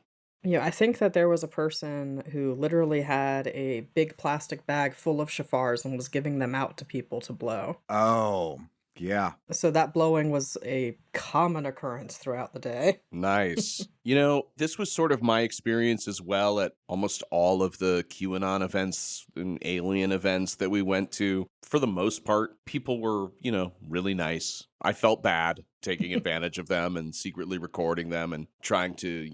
Yeah, I think that there was a person who literally had a big plastic bag full of shofars and was giving them out to people to blow. Oh, yeah. So that blowing was a common occurrence throughout the day. Nice. You know, this was sort of my experience as well at almost all of the QAnon events and alien events that we went to. For the most part, people were, really nice. I felt bad taking advantage of them and secretly recording them and trying to,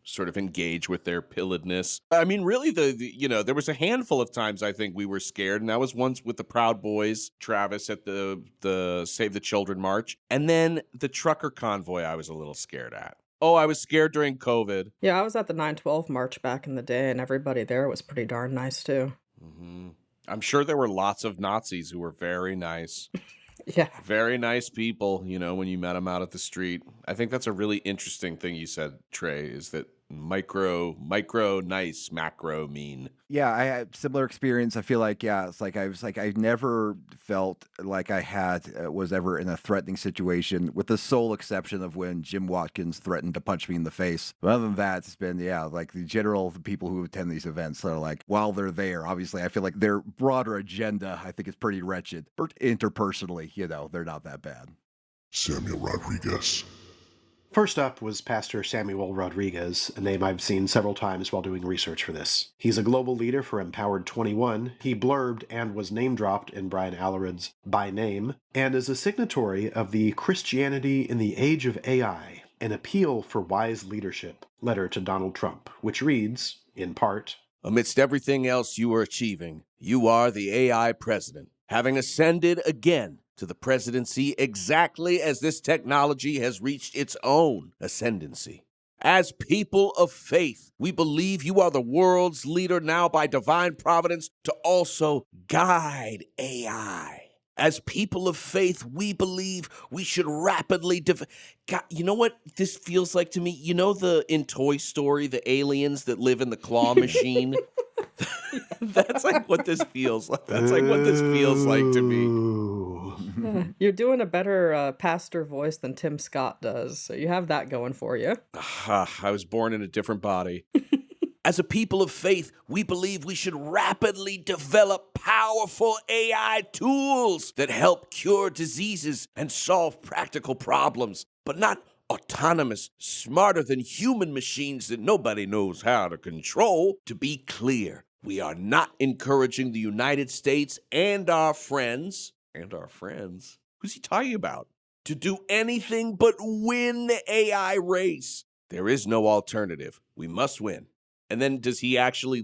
sort of engage with their pilledness. I mean, really, there was a handful of times I think we were scared, and that was once with the Proud Boys, Travis at the Save the Children March, and then the trucker convoy I was a little scared at. Oh, I was scared during COVID. Yeah, I was at the 9/12 March back in the day, and everybody there was pretty darn nice, too. Mm-hmm. I'm sure there were lots of Nazis who were very nice. Yeah. Very nice people, when you met them out at the street. I think that's a really interesting thing you said, Trey, is that micro, nice, macro, mean. Yeah, I had similar experience. I feel like, it's like I never felt like I was ever in a threatening situation, with the sole exception of when Jim Watkins threatened to punch me in the face. But other than that, it's been, like the people who attend these events are like, while they're there, obviously, I feel like their broader agenda, I think, is pretty wretched. But interpersonally, they're not that bad. Samuel Rodriguez. First up was Pastor Samuel Rodriguez, a name I've seen several times while doing research for this. He's a global leader for Empowered 21. He blurbed and was name-dropped in Brian Alarid's By Name, and is a signatory of the Christianity in the Age of AI, an appeal for wise leadership letter to Donald Trump, which reads, in part, amidst everything else you are achieving, you are the AI president, having ascended again to the presidency exactly as this technology has reached its own ascendancy. As people of faith, we believe you are the world's leader now by divine providence to also guide AI. As people of faith, we believe we should rapidly God, you know what this feels like to me? In Toy Story, the aliens that live in the claw machine? That's like what this feels like. That's like what this feels like to me. You're doing a better pastor voice than Tim Scott does, so you have that going for you. I was born in a different body. As a people of faith, we believe we should rapidly develop powerful AI tools that help cure diseases and solve practical problems, but not autonomous, smarter than human machines that nobody knows how to control. To be clear, we are not encouraging the United States and our friends, who's he talking about, to do anything but win the AI race. There is no alternative. We must win. And then does he actually,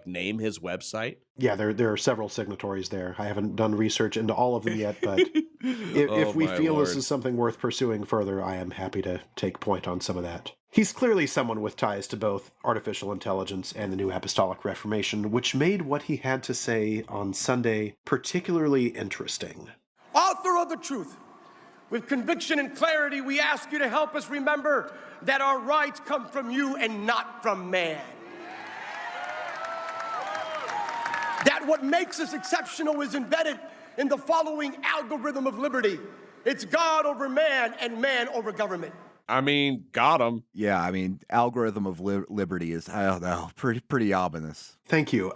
name his website? Yeah, there are several signatories there. I haven't done research into all of them yet, but if we feel this is something worth pursuing further, I am happy to take point on some of that. He's clearly someone with ties to both artificial intelligence and the New Apostolic Reformation, which made what he had to say on Sunday particularly interesting. Author of the truth, with conviction and clarity, we ask you to help us remember that our rights come from you and not from man. That what makes us exceptional is embedded in the following algorithm of liberty. It's God over man and man over government. I mean, got him. Yeah, I mean, algorithm of liberty is, I don't know, pretty ominous. Thank you.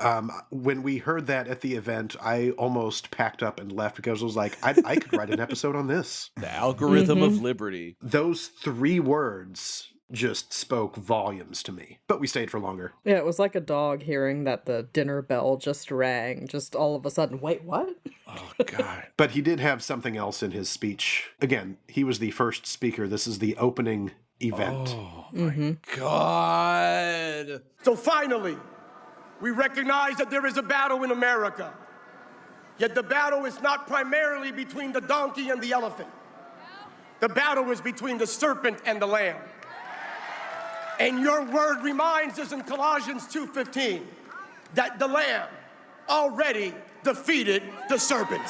When we heard that at the event, I almost packed up and left because I was like, I could write an episode on this. The algorithm of liberty. Those 3 words just spoke volumes to me, but we stayed for longer. Yeah, it was like a dog hearing that the dinner bell just rang, just all of a sudden, wait, what? Oh, God. But he did have something else in his speech. Again, he was the first speaker. This is the opening event. Oh, my God. So finally, we recognize that there is a battle in America. Yet the battle is not primarily between the donkey and the elephant. The battle is between the serpent and the lamb. And your word reminds us in Colossians 2:15 that the lamb already defeated the serpent.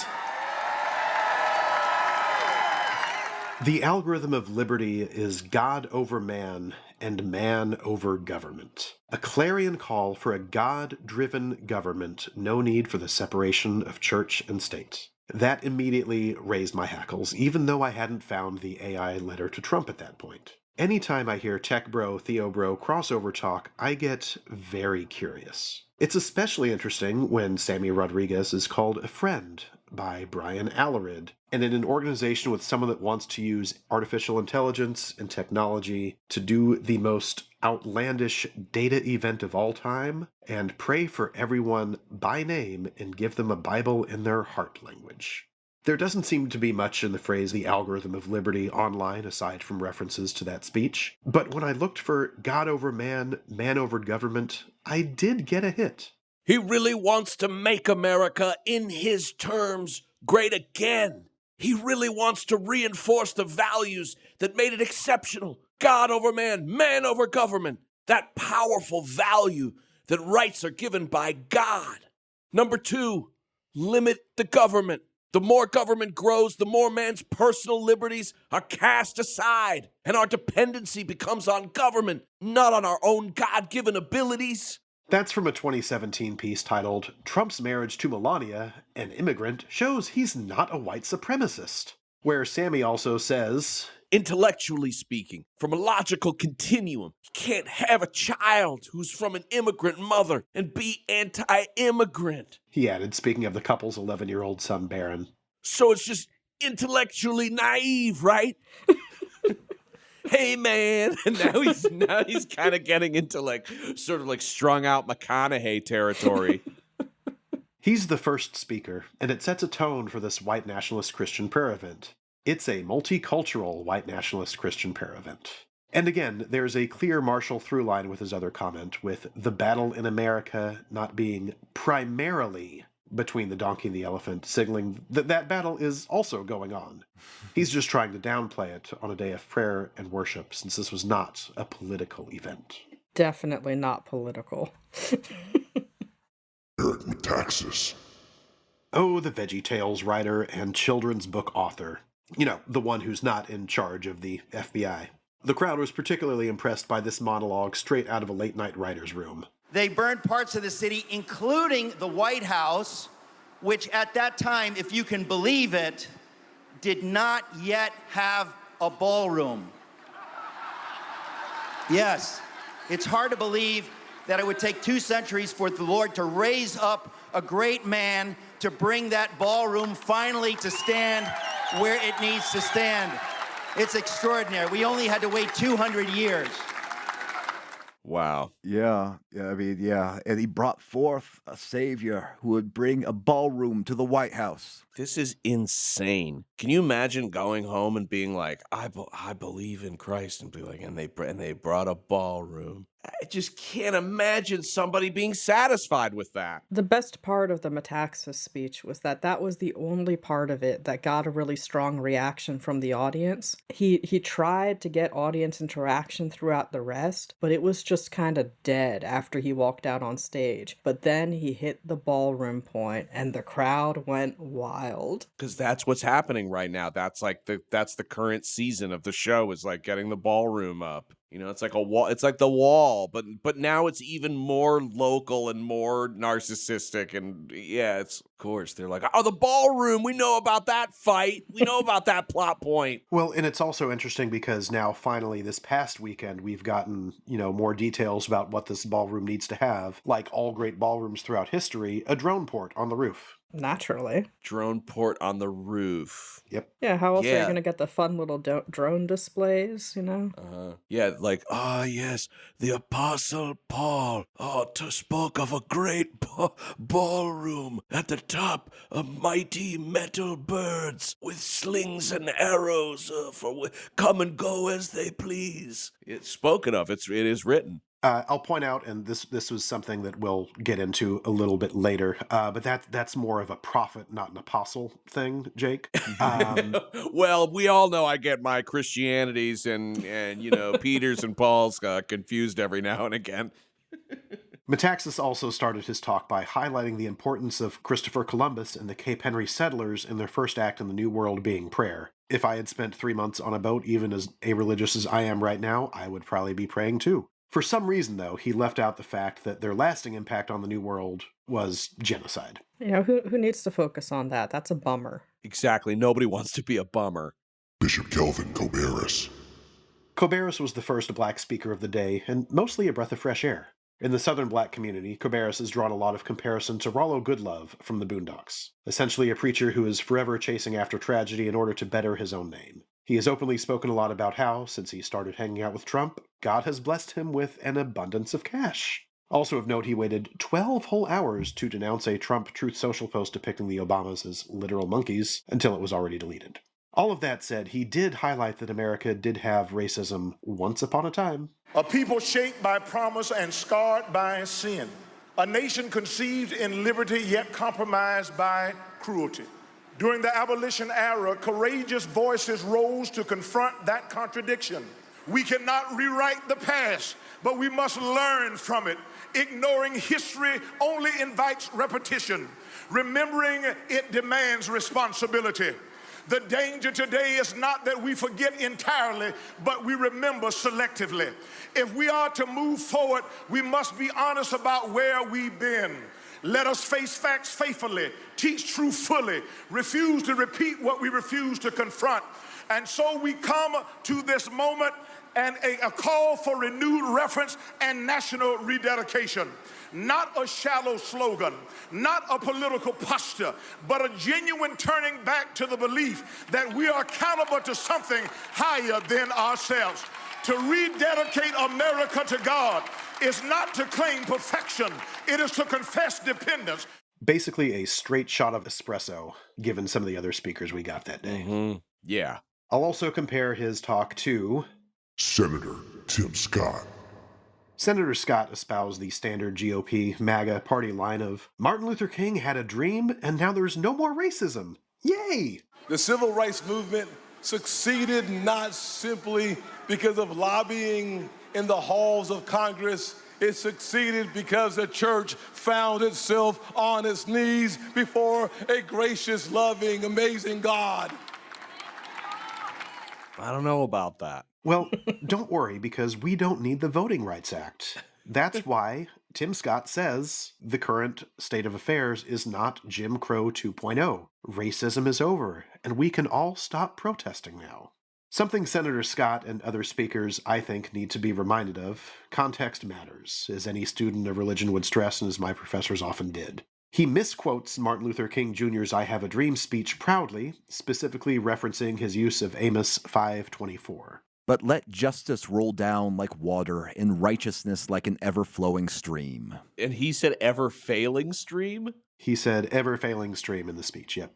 The algorithm of liberty is God over man and man over government. A clarion call for a God-driven government, no need for the separation of church and state. That immediately raised my hackles, even though I hadn't found the AI letter to Trump at that point. Anytime I hear Tech Bro, Theo Bro crossover talk, I get very curious. It's especially interesting when Sammy Rodriguez is called a friend by Brian Alarid, and in an organization with someone that wants to use artificial intelligence and technology to do the most outlandish data event of all time, and pray for everyone by name and give them a Bible in their heart language. There doesn't seem to be much in the phrase the algorithm of liberty online aside from references to that speech, but when I looked for God over man, man over government, I did get a hit. He really wants to make America, in his terms, great again. He really wants to reinforce the values that made it exceptional. God over man, man over government. That powerful value that rights are given by God. Number 2, limit the government. The more government grows, the more man's personal liberties are cast aside, and our dependency becomes on government, not on our own God-given abilities. That's from a 2017 piece titled, Trump's Marriage to Melania, an Immigrant, Shows He's Not a White Supremacist, where Sammy also says, intellectually speaking, from a logical continuum, you can't have a child who's from an immigrant mother and be anti-immigrant. He added, speaking of the couple's 11-year-old son, Barron. So it's just intellectually naive, right? Hey, man. And now he's kind of getting into sort of strung out McConaughey territory. He's the first speaker, and it sets a tone for this white nationalist Christian prayer event. It's a multicultural white nationalist Christian prayer event. And again, there's a clear Marshall through line with his other comment, with the battle in America not being primarily between the donkey and the elephant, signaling that that battle is also going on. He's just trying to downplay it on a day of prayer and worship, since this was not a political event. Definitely not political. Eric Metaxas. Oh, the VeggieTales writer and children's book author. You know, the one who's not in charge of the FBI. The crowd was particularly impressed by this monologue straight out of a late-night writer's room. They burned parts of the city, including the White House, which at that time, if you can believe it, did not yet have a ballroom. Yes, it's hard to believe that it would take 2 centuries for the Lord to raise up a great man to bring that ballroom finally to stand where it needs to stand. It's extraordinary. We only had to wait 200 years. Wow. Yeah, I mean, yeah. And he brought forth a savior who would bring a ballroom to the White House. This is insane. Can you imagine going home and being like, I believe in Christ, and be like, and they brought a ballroom. I just can't imagine somebody being satisfied with that. The best part of the Metaxas speech was that was the only part of it that got a really strong reaction from the audience. He tried to get audience interaction throughout the rest, but it was just kind of dead after he walked out on stage. But then he hit the ballroom point and the crowd went wild. Because that's what's happening right now. That's the current season of the show, is like getting the ballroom up. You know, it's like a wall. It's like The Wall, but now it's even more local and more narcissistic. And yeah, it's, of course, they're like, oh, the ballroom. We know about that fight. We know about that plot point. Well, and it's also interesting because now finally this past weekend we've gotten, more details about what this ballroom needs to have. Like all great ballrooms throughout history, a drone port on the roof. Naturally. Drone port on the roof. Yep. Yeah, how else are you going to get the fun little drone displays, Yeah, like, yes, the Apostle Paul spoke of a great ballroom at the top of mighty metal birds with slings and arrows for come and go as they please. It's spoken of. It is written. I'll point out, and this was something that we'll get into a little bit later, but that's more of a prophet, not an apostle thing, Jake. Well, we all know I get my Christianities and Peter's and Paul's confused every now and again. Metaxas also started his talk by highlighting the importance of Christopher Columbus and the Cape Henry settlers in their first act in the New World being prayer. If I had spent 3 months on a boat, even as a-religious as I am right now, I would probably be praying too. For some reason, though, he left out the fact that their lasting impact on the New World was genocide. Who needs to focus on that? That's a bummer. Exactly. Nobody wants to be a bummer. Bishop Kelvin Koberis. Koberis was the first black speaker of the day, and mostly a breath of fresh air. In the southern black community, Koberis has drawn a lot of comparison to Rollo Goodlove from the Boondocks, essentially a preacher who is forever chasing after tragedy in order to better his own name. He has openly spoken a lot about how, since he started hanging out with Trump, God has blessed him with an abundance of cash. Also of note, he waited 12 whole hours to denounce a Trump Truth Social post depicting the Obamas as literal monkeys until it was already deleted. All of that said, he did highlight that America did have racism once upon a time. A people shaped by promise and scarred by sin. A nation conceived in liberty yet compromised by cruelty. During the abolition era, courageous voices rose to confront that contradiction. We cannot rewrite the past, but we must learn from it. Ignoring history only invites repetition. Remembering it demands responsibility. The danger today is not that we forget entirely, but we remember selectively. If we are to move forward, we must be honest about where we've been. Let us face facts faithfully, teach truth fully, refuse to repeat what we refuse to confront. And so we come to this moment and a call for renewed reference and national rededication. Not a shallow slogan, not a political posture, but a genuine turning back to the belief that we are accountable to something higher than ourselves. To rededicate America to God is not to claim perfection, it is to confess dependence. Basically a straight shot of espresso, given some of the other speakers we got that day. Mm-hmm. Yeah. I'll also compare his talk to Senator Tim Scott. Senator Scott espoused the standard GOP MAGA party line of Martin Luther King had a dream and now there's no more racism. Yay! The civil rights movement succeeded not simply because of lobbying in the halls of Congress. It succeeded because the church found itself on its knees before a gracious, loving, amazing God. I don't know about that. Well, don't worry, because we don't need the Voting Rights Act. That's why Tim Scott says the current state of affairs is not Jim Crow 2.0. Racism is over, and we can all stop protesting now. Something Senator Scott and other speakers, I think, need to be reminded of. Context matters, as any student of religion would stress and as my professors often did. He misquotes Martin Luther King Jr.'s I Have a Dream speech proudly, specifically referencing his use of Amos 5:24. But let justice roll down like water and righteousness like an ever-flowing stream. And he said ever-failing stream? He said ever-failing stream in the speech, yep.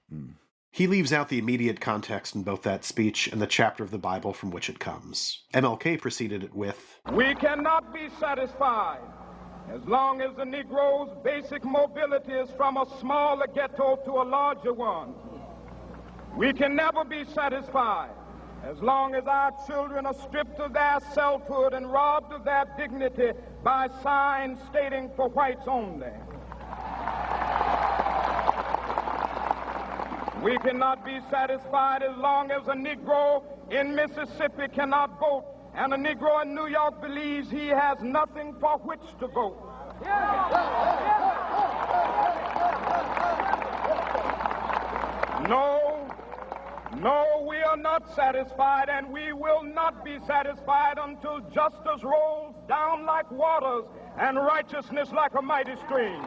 He leaves out the immediate context in both that speech and the chapter of the Bible from which it comes. MLK preceded it with, "We cannot be satisfied as long as the Negro's basic mobility is from a smaller ghetto to a larger one. We can never be satisfied as long as our children are stripped of their selfhood and robbed of their dignity by signs stating for whites only. We cannot be satisfied as long as a Negro in Mississippi cannot vote and a Negro in New York believes he has nothing for which to vote. No, we are not satisfied, and we will not be satisfied until justice rolls down like waters and righteousness like a mighty stream."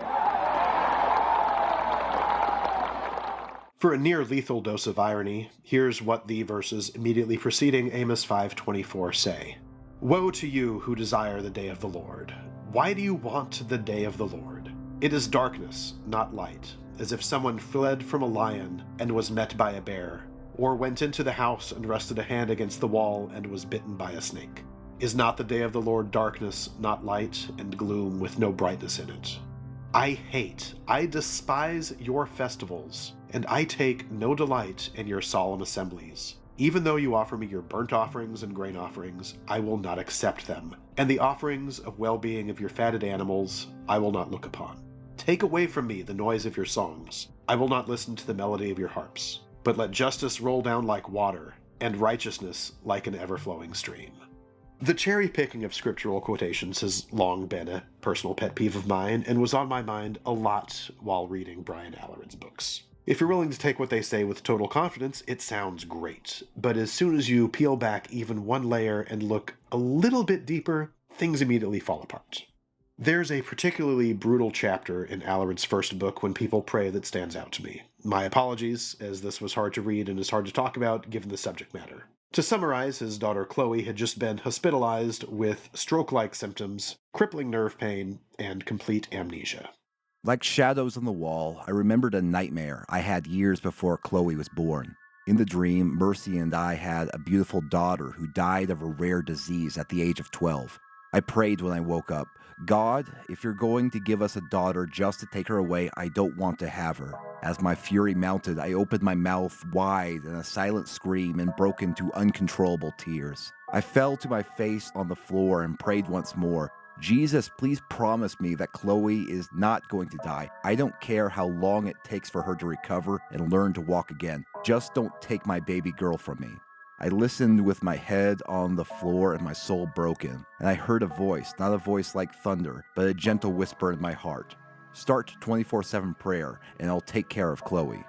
For a near-lethal dose of irony, here's what the verses immediately preceding Amos 5:24 say. "Woe to you who desire the day of the Lord. Why do you want the day of the Lord? It is darkness, not light, as if someone fled from a lion and was met by a bear, or went into the house and rested a hand against the wall and was bitten by a snake. Is not the day of the Lord darkness, not light, and gloom with no brightness in it? I despise your festivals, and I take no delight in your solemn assemblies. Even though you offer me your burnt offerings and grain offerings, I will not accept them, and the offerings of well-being of your fatted animals I will not look upon. Take away from me the noise of your songs. I will not listen to the melody of your harps, but let justice roll down like water, and righteousness like an ever-flowing stream." The cherry-picking of scriptural quotations has long been a personal pet peeve of mine, and was on my mind a lot while reading Brian Alarid's books. If you're willing to take what they say with total confidence, it sounds great. But as soon as you peel back even one layer and look a little bit deeper, things immediately fall apart. There's a particularly brutal chapter in Alarid's first book, When People Pray, that stands out to me. My apologies, as this was hard to read and is hard to talk about given the subject matter. To summarize, his daughter Chloe had just been hospitalized with stroke-like symptoms, crippling nerve pain, and complete amnesia. Like shadows on the wall, I remembered a nightmare I had years before Chloe was born. In the dream, Mercy and I had a beautiful daughter who died of a rare disease at the age of 12. I prayed when I woke up, "God, if you're going to give us a daughter just to take her away, I don't want to have her." As my fury mounted, I opened my mouth wide in a silent scream and broke into uncontrollable tears. I fell to my face on the floor and prayed once more, "Jesus, please promise me that Chloe is not going to die. I don't care how long it takes for her to recover and learn to walk again. Just don't take my baby girl from me." I listened with my head on the floor and my soul broken, and I heard a voice, not a voice like thunder, but a gentle whisper in my heart. "Start 24/7 prayer, and I'll take care of Chloe."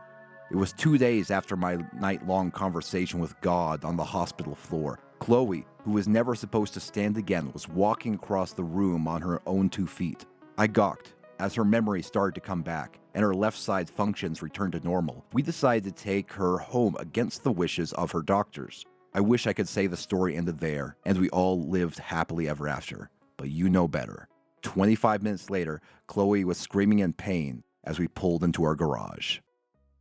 It was 2 days after my night-long conversation with God on the hospital floor. Chloe, who was never supposed to stand again, was walking across the room on her own 2 feet. I gawked as her memory started to come back, and her left side functions returned to normal. We decided to take her home against the wishes of her doctors. I wish I could say the story ended there, and we all lived happily ever after. But you know better. 25 minutes later, Chloe was screaming in pain as we pulled into our garage.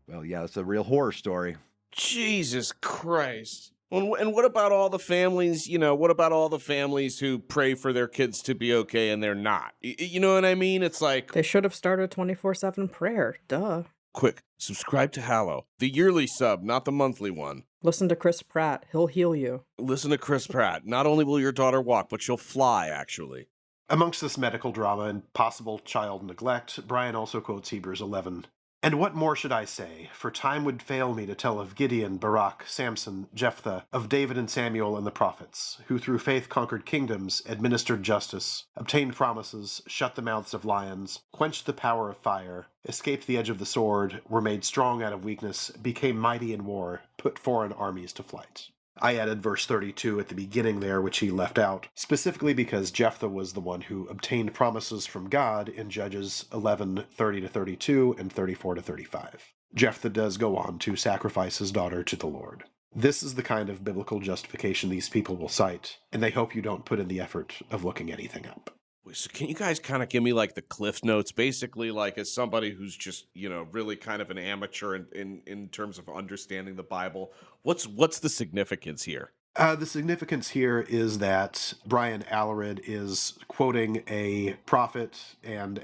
Well, yeah, it's a real horror story. Jesus Christ. And what about all the families, what about all the families who pray for their kids to be okay and they're not? You know what I mean? It's like... They should have started 24/7 prayer. Duh. Quick, subscribe to Hallow. The yearly sub, not the monthly one. Listen to Chris Pratt. He'll heal you. Listen to Chris Pratt. Not only will your daughter walk, but she'll fly, actually. Amongst this medical drama and possible child neglect, Brian also quotes Hebrews 11. "And what more should I say? For time would fail me to tell of Gideon, Barak, Samson, Jephthah, of David and Samuel and the prophets, who through faith conquered kingdoms, administered justice, obtained promises, shut the mouths of lions, quenched the power of fire, escaped the edge of the sword, were made strong out of weakness, became mighty in war, put foreign armies to flight." I added verse 32 at the beginning there, which he left out, specifically because Jephthah was the one who obtained promises from God in Judges 11:30-32 and 34-35. Jephthah does go on to sacrifice his daughter to the Lord. This is the kind of biblical justification these people will cite, and they hope you don't put in the effort of looking anything up. So can you guys kind of give me like the Cliff Notes, basically, like as somebody who's just, really kind of an amateur in terms of understanding the Bible? What's the significance here? The significance here is that Brian Alarid is quoting a prophet and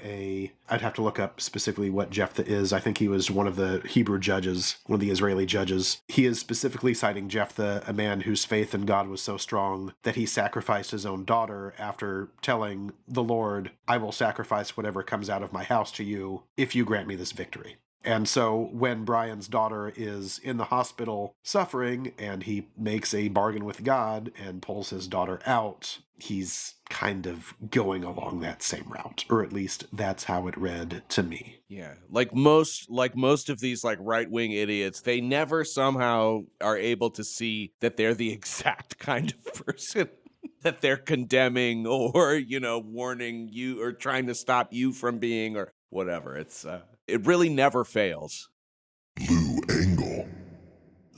I'd have to look up specifically what Jephthah is. I think he was one of the Hebrew judges, one of the Israeli judges. He is specifically citing Jephthah, a man whose faith in God was so strong that he sacrificed his own daughter after telling the Lord, I will sacrifice whatever comes out of my house to you if you grant me this victory. And so when Brian's daughter is in the hospital suffering and he makes a bargain with God and pulls his daughter out, he's kind of going along that same route, or at least that's how it read to me. Yeah, like most of these like right-wing idiots, they never somehow are able to see that they're the exact kind of person that they're condemning or, warning you or trying to stop you from being or whatever. It really never fails. Lou Engle.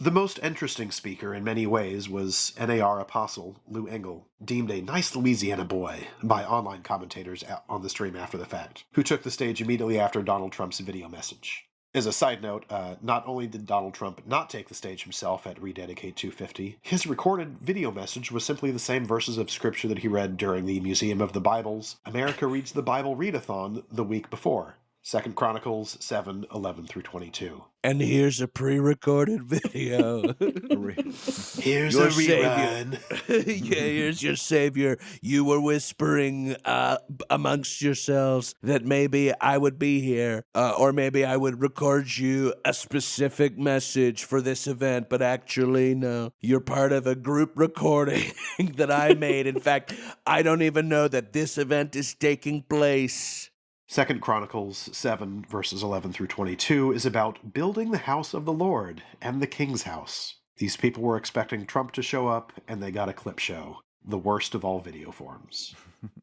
The most interesting speaker in many ways was NAR apostle Lou Engle, deemed a nice Louisiana boy by online commentators on the stream after the fact, who took the stage immediately after Donald Trump's video message. As a side note, not only did Donald Trump not take the stage himself at Rededicate 250, his recorded video message was simply the same verses of scripture that he read during the Museum of the Bible's America Reads the Bible Readathon the week before. 2 Chronicles 7:11-22. And here's a pre-recorded video. Here's a rerun. Yeah, here's your savior. You were whispering amongst yourselves that maybe I would be here, or maybe I would record you a specific message for this event, but actually, no. You're part of a group recording that I made. In fact, I don't even know that this event is taking place. 2 Chronicles 7, verses 11-22 is about building the house of the Lord and the king's house. These people were expecting Trump to show up, and they got a clip show. The worst of all video forms.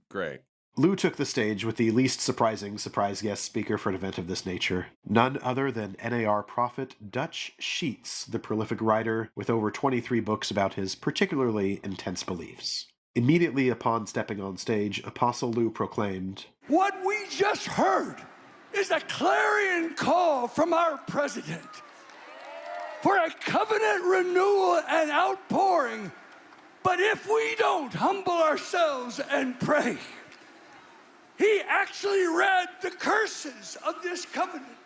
Great. Lou took the stage with the least surprising surprise guest speaker for an event of this nature. None other than NAR prophet Dutch Sheets, the prolific writer with over 23 books about his particularly intense beliefs. Immediately upon stepping on stage, Apostle Lou proclaimed, "What we just heard is a clarion call from our president for a covenant renewal and outpouring. But if we don't humble ourselves and pray," he actually read the curses of this covenant.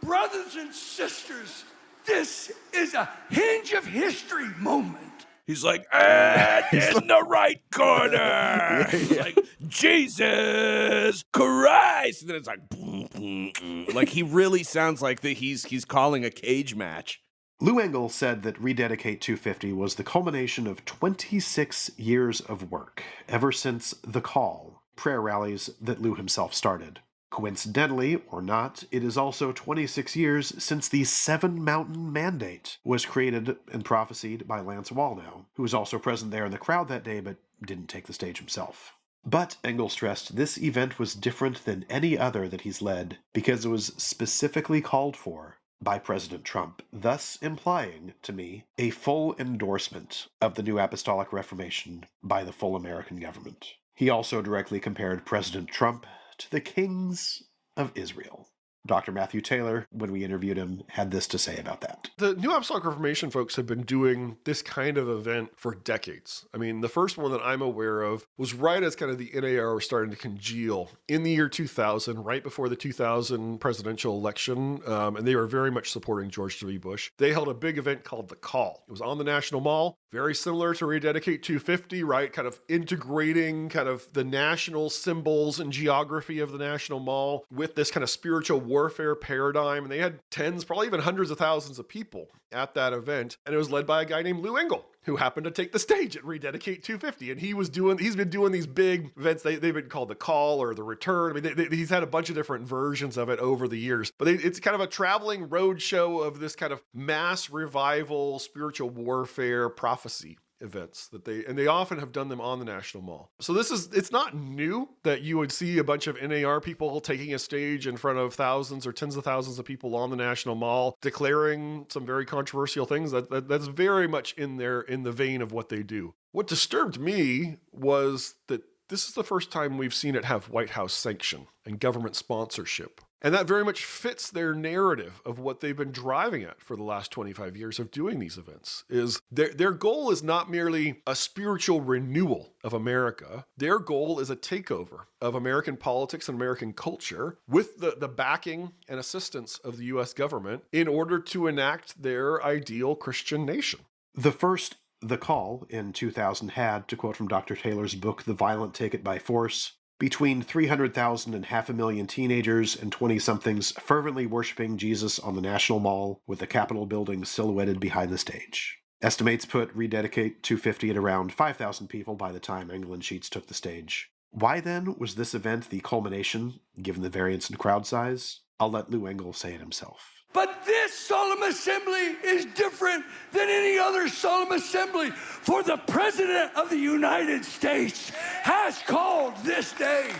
Brothers and sisters, this is a hinge of history moment. He's like, in the right corner. Like, Jesus Christ. And then it's like, boom, boom, boom. Like he really sounds like that he's calling a cage match. Lou Engle said that Rededicate 250 was the culmination of 26 years of work, ever since The Call, prayer rallies that Lou himself started. Coincidentally, or not, it is also 26 years since the Seven Mountain Mandate was created and prophesied by Lance Wallnau, who was also present there in the crowd that day but didn't take the stage himself. But, Engle stressed, this event was different than any other that he's led because it was specifically called for by President Trump, thus implying, to me, a full endorsement of the new Apostolic Reformation by the full American government. He also directly compared President Trump to the kings of Israel. Dr. Matthew Taylor, when we interviewed him, had this to say about that. The New Apostolic Reformation folks have been doing this kind of event for decades. I mean, the first one that I'm aware of was right as kind of the NAR was starting to congeal in the year 2000, right before the 2000 presidential election, and they were very much supporting George W. Bush. They held a big event called The Call. It was on the National Mall, very similar to Rededicate 250, right? Kind of integrating kind of the national symbols and geography of the National Mall with this kind of spiritual war warfare paradigm. And they had tens, probably even hundreds of thousands of people at that event. And it was led by a guy named Lou Engle, who happened to take the stage at Rededicate 250. And he's been doing these big events. They've been called the Call or the Return. I mean, he's had a bunch of different versions of it over the years. But it's kind of a traveling road show of this kind of mass revival, spiritual warfare prophecy events that they often have done them on the National Mall. So it's not new that you would see a bunch of NAR people taking a stage in front of thousands or tens of thousands of people on the National Mall, declaring some very controversial things. That's very much in the vein of what they do. What disturbed me was that this is the first time we've seen it have White House sanction and government sponsorship. And that very much fits their narrative of what they've been driving at for the last 25 years of doing these events. Is their goal is not merely a spiritual renewal of America. Their goal is a takeover of American politics and American culture with the backing and assistance of the U.S. government in order to enact their ideal Christian nation. The Call in 2000 had, to quote from Dr. Taylor's book, The Violent Take It by Force, between 300,000 and 500,000 teenagers and 20-somethings fervently worshiping Jesus on the National Mall with the Capitol building silhouetted behind the stage. Estimates put Rededicate 250 at around 5,000 people by the time Engle and Sheets took the stage. Why then was this event the culmination, given the variance in crowd size? I'll let Lou Engle say it himself. But this solemn assembly is different than any other solemn assembly, for the President of the United States has called this day.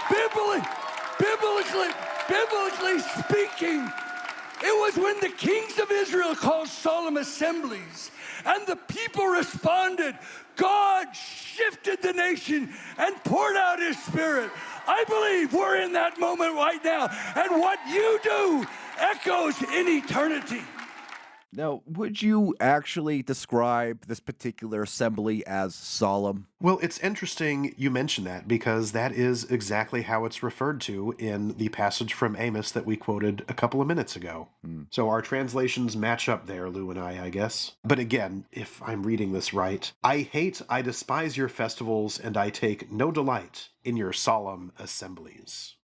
Biblically speaking, it was when the kings of Israel called solemn assemblies and the people responded, God shifted the nation and poured out his Spirit. I believe we're in that moment right now, and what you do echoes in eternity. Now, would you actually describe this particular assembly as solemn? Well, it's interesting you mention that, because that is exactly how it's referred to in the passage from Amos that we quoted a couple of minutes ago. So our translations match up there, Lou and I guess. But again, if I'm reading this right, I despise your festivals, and I take no delight in your solemn assemblies.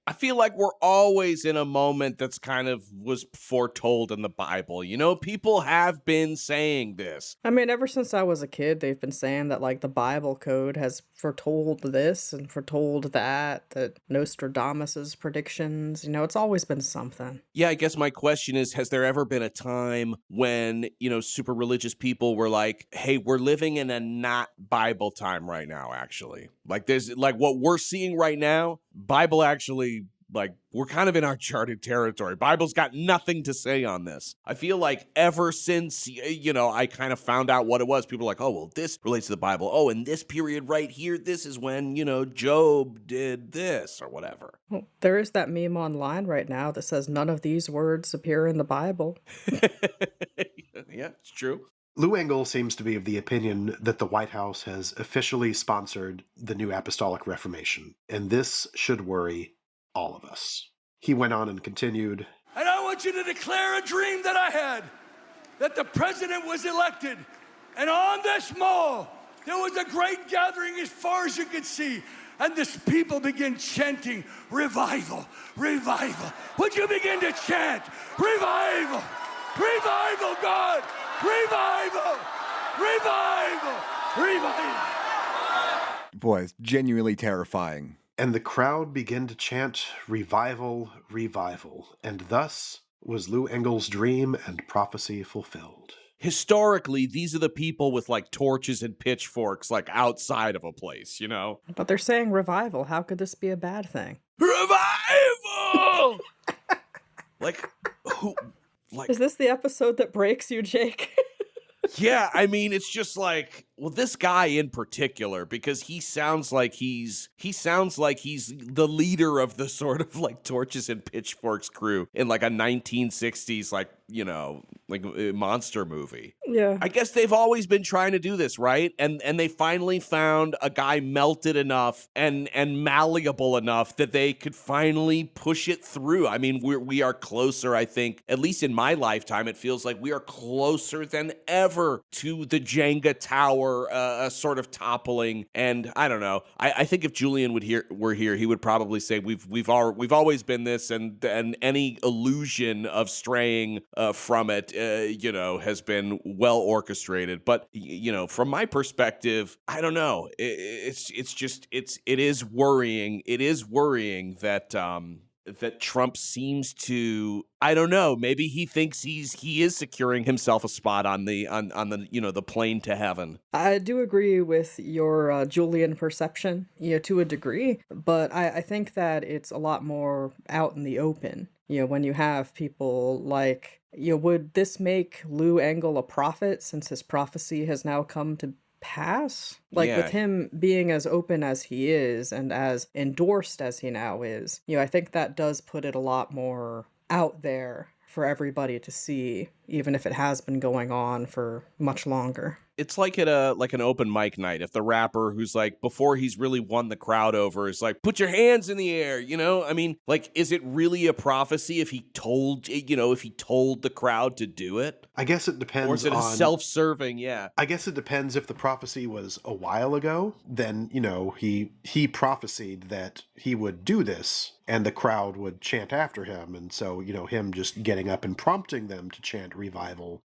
I feel like we're always in a moment that's kind of was foretold in the Bible. You know, people have been saying this. I mean, ever since I was a kid, they've been saying that, like, the Bible code has foretold this and foretold that Nostradamus's predictions, it's always been something. Yeah, I guess my question is, has there ever been a time when, super religious people were like, hey, we're living in a not Bible time right now, actually. Like, there's, like, what we're seeing right now, Bible actually, like, we're kind of in uncharted territory. Bible's got nothing to say on this. I feel like ever since, I kind of found out what it was, people are like, oh, well, this relates to the Bible. Oh, in this period right here, this is when, Job did this or whatever. Well, there is that meme online right now that says none of these words appear in the Bible. Yeah, it's true. Lou Engle seems to be of the opinion that the White House has officially sponsored the new Apostolic Reformation, and this should worry all of us. He went on and continued, And I want you to declare a dream that I had, that the president was elected, and on this mall, there was a great gathering as far as you could see, and this people began chanting, revival, revival. Would you begin to chant, revival, revival, God, revival, revival, revival. Boy, it's genuinely terrifying. And the crowd began to chant, revival, revival, and thus was Lou Engle's dream and prophecy fulfilled. Historically, these are the people with, like, torches and pitchforks, like, outside of a place, But they're saying revival. How could this be a bad thing? Revival! Like, who... Like, is this the episode that breaks you, Jake? Yeah, I mean, it's just like, well, this guy in particular, because he sounds like he's the leader of the sort of like torches and pitchforks crew in like a 1960s like monster movie. Yeah. I guess they've always been trying to do this, right? And they finally found a guy melted enough and malleable enough that they could finally push it through. I mean, we are closer, I think, at least in my lifetime, it feels like we are closer than ever to the Jenga tower sort of toppling. And I don't know. I think if Julian were here, he would probably say we've always been this, and any illusion of straying from it, has been well orchestrated. But from my perspective, I don't know. It is worrying. It is worrying that that Trump seems to, I don't know, maybe he thinks he is securing himself a spot on the the plane to heaven. I do agree with your Julian perception, to a degree, but I think that it's a lot more out in the open. When you have people like, would this make Lou Engle a prophet since his prophecy has now come to pass? With him being as open as he is and as endorsed as he now is, I think that does put it a lot more out there for everybody to see, even if it has been going on for much longer. It's like at an open mic night. If the rapper who's like, before he's really won the crowd over, is like, put your hands in the air, I mean, like, is it really a prophecy if he told the crowd to do it? I guess it depends. Or is it self-serving? Yeah. I guess it depends. If the prophecy was a while ago, then, he prophesied that he would do this and the crowd would chant after him. And so, him just getting up and prompting them to chant revival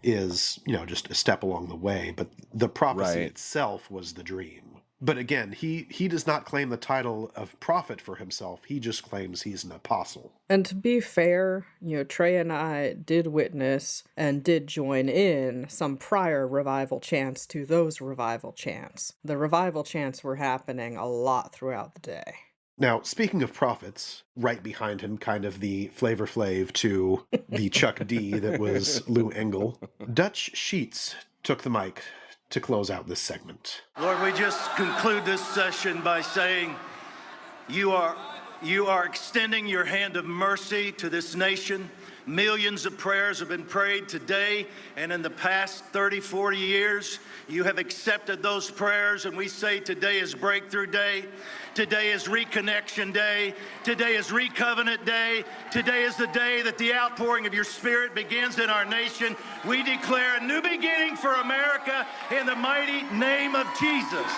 is, just a step along the way. But the prophecy itself was the dream. But again, he does not claim the title of prophet for himself. He just claims he's an apostle. And to be fair, Trey and I did witness and did join in some prior revival chants to those revival chants. The revival chants were happening a lot throughout the day. Now, speaking of prophets, right behind him, kind of the Flavor Flav to the Chuck D that was Lou Engle, Dutch Sheets took the mic to close out this segment. Lord, we just conclude this session by saying you are extending your hand of mercy to this nation. Millions of prayers have been prayed today, and in the past 30, 40 years, you have accepted those prayers, and we say today is Breakthrough Day. Today is Reconnection Day. Today is Recovenant Day. Today is the day that the outpouring of your Spirit begins in our nation. We declare a new beginning for America in the mighty name of Jesus.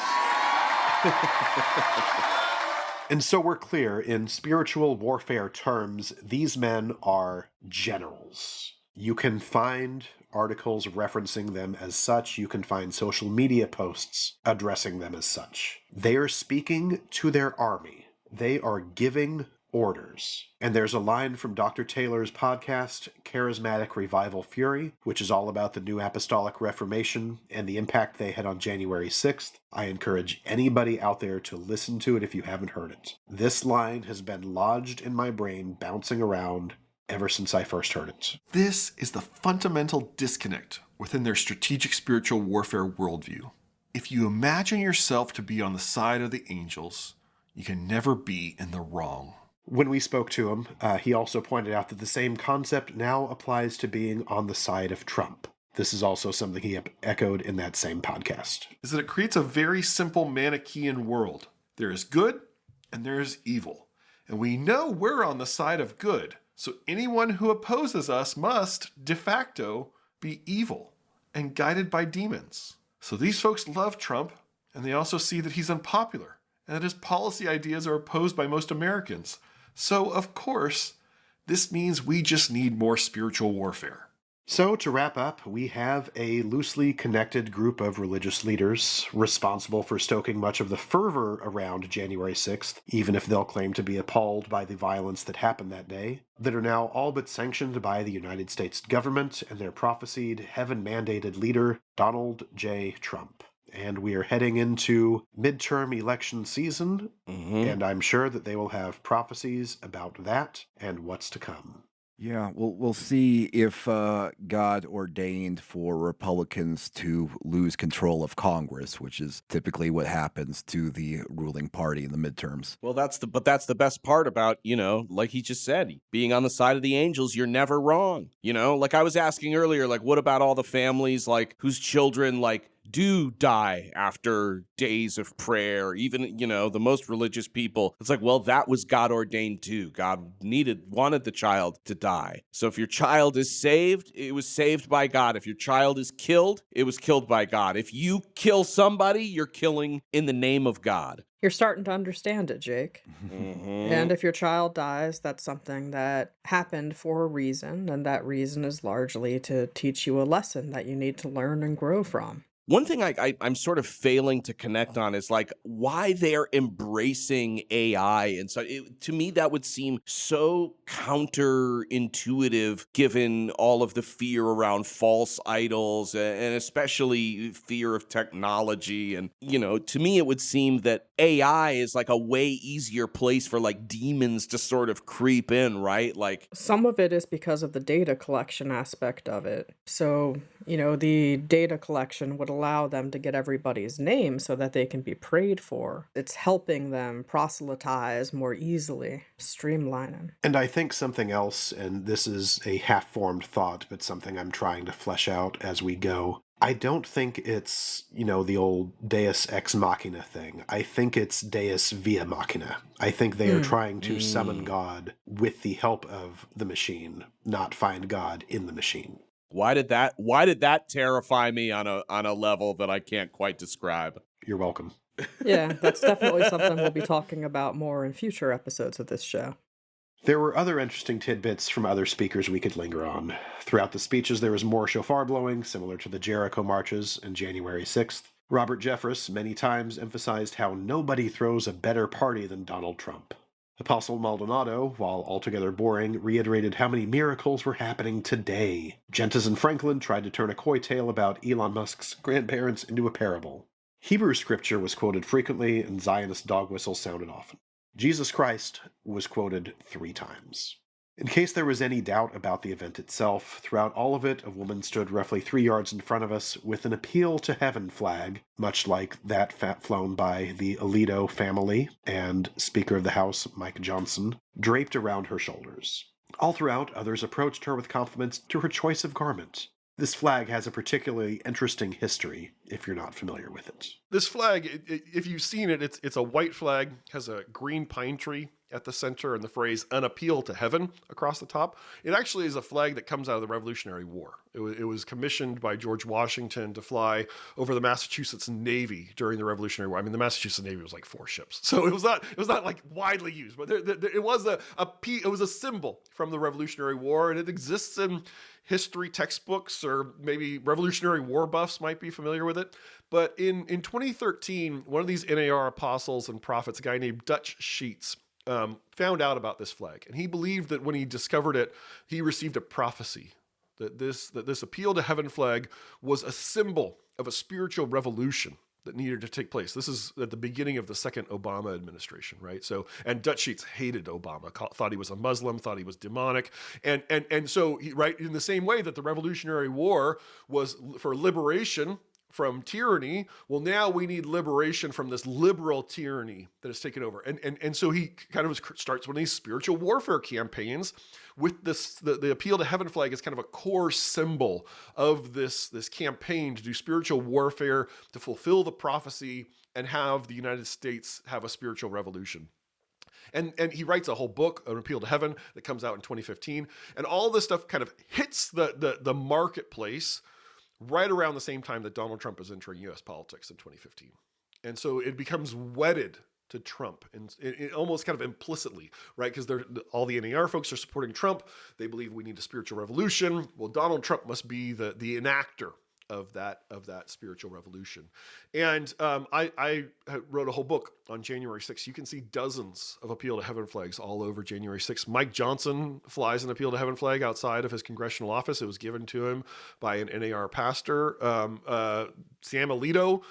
And so we're clear, in spiritual warfare terms, these men are generals. You can find articles referencing them as such. You can find social media posts addressing them as such. They are speaking to their army. They are giving orders. And there's a line from Dr. Taylor's podcast, Charismatic Revival Fury, which is all about the new Apostolic Reformation and the impact they had on January 6th. I encourage anybody out there to listen to it if you haven't heard it. This line has been lodged in my brain, bouncing around ever since I first heard it. This is the fundamental disconnect within their strategic spiritual warfare worldview. If you imagine yourself to be on the side of the angels, you can never be in the wrong. When we spoke to him, he also pointed out that the same concept now applies to being on the side of Trump. This is also something he echoed in that same podcast. Is that it creates a very simple Manichaean world. There is good and there is evil. And we know we're on the side of good. So anyone who opposes us must, de facto, be evil and guided by demons. So these folks love Trump, and they also see that he's unpopular and that his policy ideas are opposed by most Americans. So, of course, this means we just need more spiritual warfare. So, to wrap up, we have a loosely connected group of religious leaders responsible for stoking much of the fervor around January 6th, even if they'll claim to be appalled by the violence that happened that day, that are now all but sanctioned by the United States government and their prophesied, heaven-mandated leader, Donald J. Trump. And we are heading into midterm election season, and I'm sure that they will have prophecies about that and what's to come. Yeah, we'll see if God ordained for Republicans to lose control of Congress, which is typically what happens to the ruling party in the midterms. Well, that's the best part about, like he just said, being on the side of the angels, you're never wrong. Like I was asking earlier, like what about all the families like whose children like do die after days of prayer, even, the most religious people. It's like, well, that was God ordained too. God wanted the child to die. So if your child is saved, it was saved by God. If your child is killed, it was killed by God. If you kill somebody, you're killing in the name of God. You're starting to understand it, Jake. And if your child dies, that's something that happened for a reason, and that reason is largely to teach you a lesson that you need to learn and grow from. One thing I'm sort of failing to connect on is like why they're embracing AI. And so to me, that would seem so counterintuitive given all of the fear around false idols and especially fear of technology. And, to me, it would seem that AI is like a way easier place for like demons to sort of creep in, right? Like some of it is because of the data collection aspect of it. So, the data collection would allow them to get everybody's name so that they can be prayed for. It's helping them proselytize more easily, streamlining. And I think something else, and this is a half-formed thought, but something I'm trying to flesh out as we go. I don't think it's, the old deus ex machina thing. I think it's deus via machina. I think they are trying to summon God with the help of the machine, not find God in the machine. Why did that terrify me on a level that I can't quite describe? You're welcome. Yeah, that's definitely something we'll be talking about more in future episodes of this show. There were other interesting tidbits from other speakers we could linger on. Throughout the speeches, there was more shofar blowing, similar to the Jericho marches on January 6th. Robert Jeffress many times emphasized how nobody throws a better party than Donald Trump. Apostle Maldonado, while altogether boring, reiterated how many miracles were happening today. Gentis and Franklin tried to turn a coy tale about Elon Musk's grandparents into a parable. Hebrew scripture was quoted frequently, and Zionist dog whistles sounded often. Jesus Christ was quoted 3 times. In case there was any doubt about the event itself, throughout all of it, a woman stood roughly 3 yards in front of us with an Appeal to Heaven flag, much like that flown by the Alito family and Speaker of the House Mike Johnson, draped around her shoulders. All throughout, others approached her with compliments to her choice of garment. This flag has a particularly interesting history, if you're not familiar with it. This flag, if you've seen it, it's a white flag, has a green pine tree at the center and the phrase, "An Appeal to Heaven," across the top. It actually is a flag that comes out of the Revolutionary War. It was commissioned by George Washington to fly over the Massachusetts Navy during the Revolutionary War. I mean, the Massachusetts Navy was like 4 ships, so it was not like widely used, but it was a symbol from the Revolutionary War, and it exists in history textbooks, or maybe Revolutionary War buffs might be familiar with it. But in 2013, one of these NAR apostles and prophets, a guy named Dutch Sheets, found out about this flag, and he believed that when he discovered it, he received a prophecy that this Appeal to Heaven flag was a symbol of a spiritual revolution that needed to take place. This is at the beginning of the second Obama administration, right? So, and Dutch Sheets hated Obama, thought he was a Muslim, thought he was demonic. And so, right, in the same way that the Revolutionary War was for liberation from tyranny, well, now we need liberation from this liberal tyranny that has taken over. And so he kind of starts one of these spiritual warfare campaigns with the Appeal to Heaven flag is kind of a core symbol of this campaign to do spiritual warfare, to fulfill the prophecy and have the United States have a spiritual revolution. And he writes a whole book, An Appeal to Heaven, that comes out in 2015. And all this stuff kind of hits the marketplace right around the same time that Donald Trump is entering U.S. politics in 2015. And so it becomes wedded to Trump, and it almost kind of implicitly, right? Because all the NAR folks are supporting Trump. They believe we need a spiritual revolution. Well, Donald Trump must be the enactor of that spiritual revolution. And I wrote a whole book on January 6th. You can see dozens of Appeal to Heaven flags all over January 6th. Mike Johnson flies an Appeal to Heaven flag outside of his congressional office. It was given to him by an NAR pastor. Sam Alito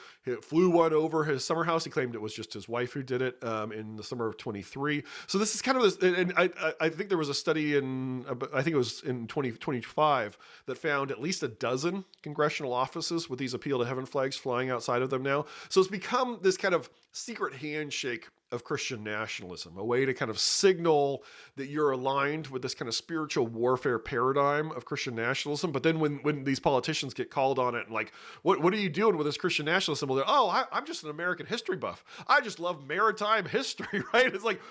flew one over his summer house. He claimed it was just his wife who did it in the summer of 23. So this is kind of this, and I think there was a study I think it was in 2025 that found at least a dozen congressional offices with these Appeal to Heaven flags flying outside of them now. So it's become this kind of secret handshake of Christian nationalism, a way to kind of signal that you're aligned with this kind of spiritual warfare paradigm of Christian nationalism. But then when these politicians get called on it and like, what are you doing with this Christian nationalism? Well, they're, I'm just an American history buff. I just love maritime history, right? It's like,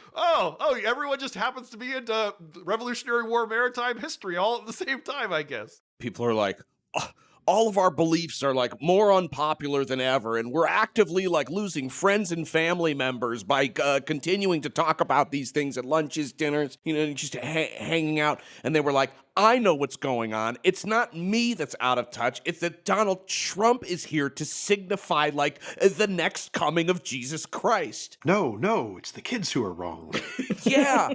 everyone just happens to be into Revolutionary War maritime history all at the same time, I guess. People are like, all of our beliefs are like more unpopular than ever, and we're actively like losing friends and family members by continuing to talk about these things at lunches, dinners, just hanging out. And they were like, I know what's going on. It's not me that's out of touch. It's that Donald Trump is here to signify like the next coming of Jesus Christ. No, it's the kids who are wrong. Yeah.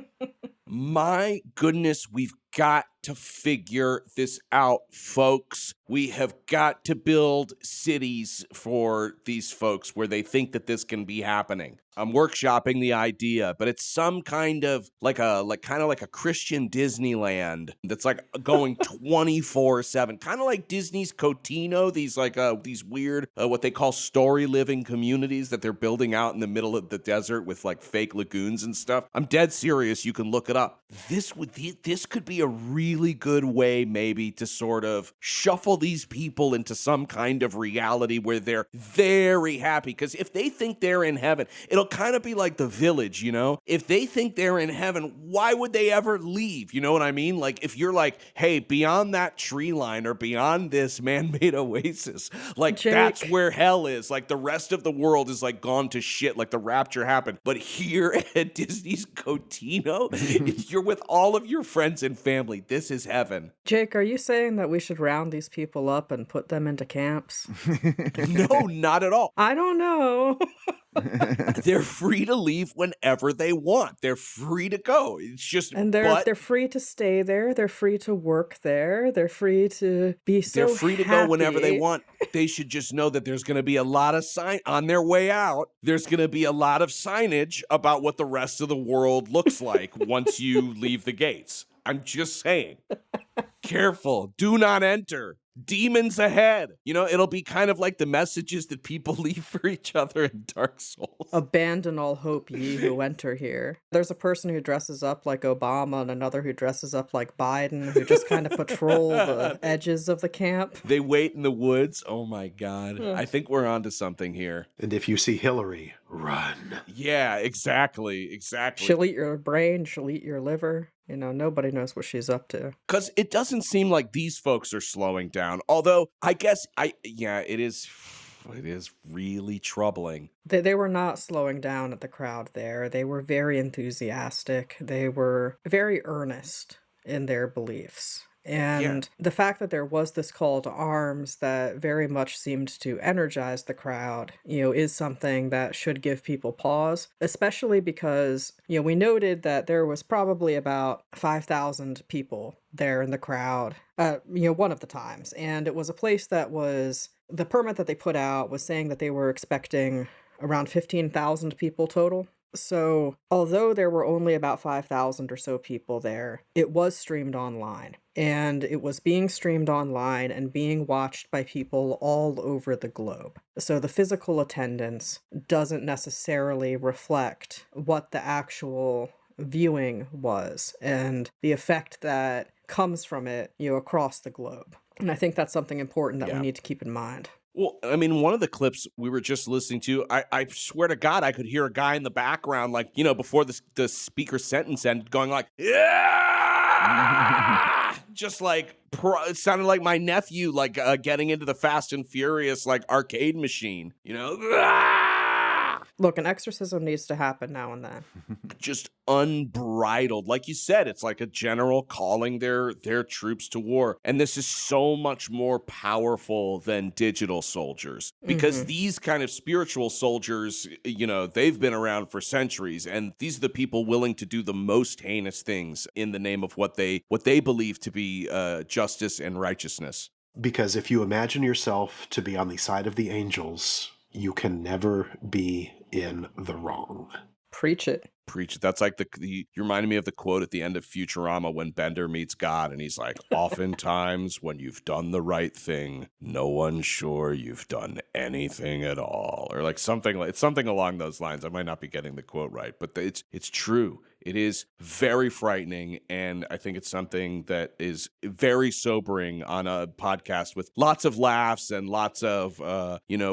My goodness, we've got to figure this out, folks. We have got to build cities for these folks where they think that this can be happening. I'm workshopping the idea, but it's some kind of like a Christian Disneyland that's like going 24/7, kind of like Disney's Cotino, these weird what they call story living communities that they're building out in the middle of the desert with like fake lagoons and stuff. I'm dead serious. You can look it up. This could be a really good way maybe to sort of shuffle these people into some kind of reality where they're very happy. Because if they think they're in heaven, it'll kind of be like The Village, If they think they're in heaven, why would they ever leave? You know what I mean? Like if you're like, hey, beyond that tree line or beyond this man-made oasis, like Jake. That's where hell is. Like the rest of the world is like gone to shit, like the rapture happened. But here at Disney's Cotino, you're with all of your friends and family. This is heaven. Jake, are you saying that we should round these people up and put them into camps? No, not at all. I don't know. They're free to leave whenever they want. They're free to go. It's just, and they're free to stay there. They're free to work there. They're free to be so They're free to go whenever they want. They should just know that there's going to be a lot of on their way out. There's going to be a lot of signage about what the rest of the world looks like once you leave the gates. I'm just saying. Careful. Do not enter. Demons ahead. It'll be kind of like the messages that people leave for each other in Dark Souls. Abandon all hope, ye who enter here. There's a person who dresses up like Obama and another who dresses up like Biden, who just kind of patrol the edges of the camp. They wait in the woods. Oh my God. I think we're onto something here. And if you see Hillary, run. Yeah, exactly. She'll eat your brain. She'll eat your liver. Nobody knows what she's up to. Because it doesn't seem like these folks are slowing down. Although, I guess, it is really troubling. They were not slowing down at the crowd there. They were very enthusiastic. They were very earnest in their beliefs. And the fact that there was this call to arms that very much seemed to energize the crowd, is something that should give people pause, especially because, we noted that there was probably about 5,000 people there in the crowd, one of the times. And it was a place that was, the permit that they put out was saying that they were expecting around 15,000 people total. So, although there were only about 5,000 or so people there, it was streamed online. And it was being streamed online and being watched by people all over the globe. So the physical attendance doesn't necessarily reflect what the actual viewing was and the effect that comes from it, across the globe. And I think that's something important that we need to keep in mind. Well, I mean, one of the clips we were just listening to, I swear to God, I could hear a guy in the background, like, before the speaker's sentence ended, going like, yeah! Just like, it sounded like my nephew, like, getting into the Fast and Furious, like, arcade machine, Look, an exorcism needs to happen now and then. Just unbridled. Like you said, it's like a general calling their troops to war. And this is so much more powerful than digital soldiers. Because these kind of spiritual soldiers, they've been around for centuries. And these are the people willing to do the most heinous things in the name of what they believe to be justice and righteousness. Because if you imagine yourself to be on the side of the angels, you can never be in the wrong. Preach it. Preach it. That's like you reminded me of the quote at the end of Futurama when Bender meets God, and he's like, oftentimes when you've done the right thing, no one's sure you've done anything at all. Or like something along those lines. I might not be getting the quote right, but it's true. It is very frightening, and I think it's something that is very sobering on a podcast with lots of laughs and lots of,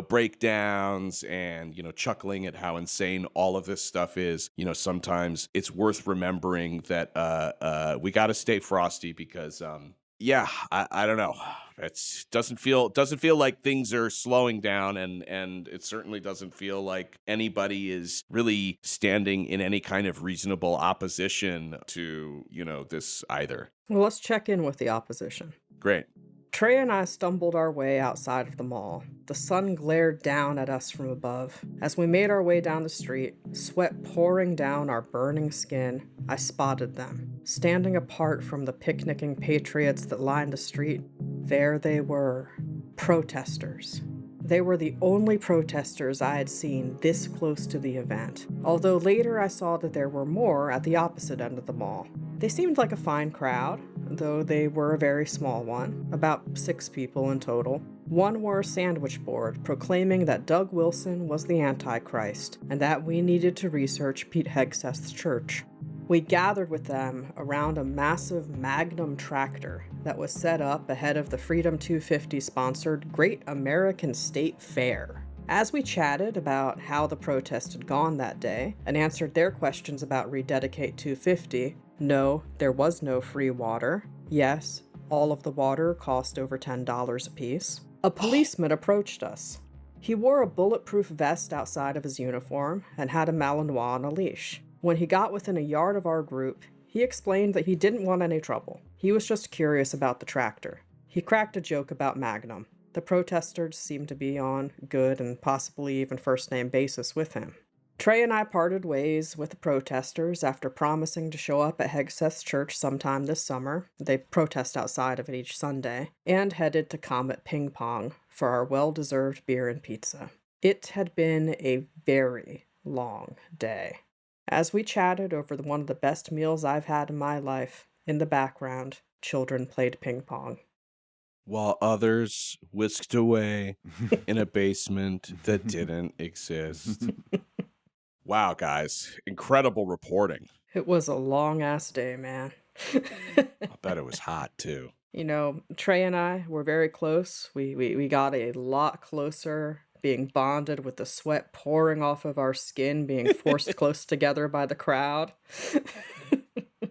breakdowns and, chuckling at how insane all of this stuff is. Sometimes it's worth remembering that we got to stay frosty because, I don't know. It doesn't feel like things are slowing down, and it certainly doesn't feel like anybody is really standing in any kind of reasonable opposition to, this either. Well, let's check in with the opposition. Great. Trey and I stumbled our way outside of the mall. The sun glared down at us from above. As we made our way down the street, sweat pouring down our burning skin, I spotted them. Standing apart from the picnicking patriots that lined the street, there they were, protesters. They were the only protesters I had seen this close to the event, although later I saw that there were more at the opposite end of the mall. They seemed like a fine crowd, though they were a very small one, about 6 people in total. One wore a sandwich board proclaiming that Doug Wilson was the Antichrist, and that we needed to research Pete Hegseth's church. We gathered with them around a massive Magnum tractor that was set up ahead of the Freedom 250 sponsored Great American State Fair. As we chatted about how the protest had gone that day and answered their questions about Rededicate 250, no, there was no free water. Yes, all of the water cost over $10 a piece. A policeman approached us. He wore a bulletproof vest outside of his uniform and had a Malinois on a leash. When he got within a yard of our group, he explained that he didn't want any trouble. He was just curious about the tractor. He cracked a joke about Magnum. The protesters seemed to be on good and possibly even first-name basis with him. Trey and I parted ways with the protesters after promising to show up at Hegseth's church sometime this summer. They protest outside of it each Sunday, and headed to Comet Ping Pong for our well-deserved beer and pizza. It had been a very long day. As we chatted over one of the best meals I've had in my life, in the background, children played ping pong. While others whisked away in a basement that didn't exist. Wow, guys. Incredible reporting. It was a long-ass day, man. I bet it was hot, too. Trey and I were very close. We got a lot closer, being bonded with the sweat pouring off of our skin, being forced close together by the crowd.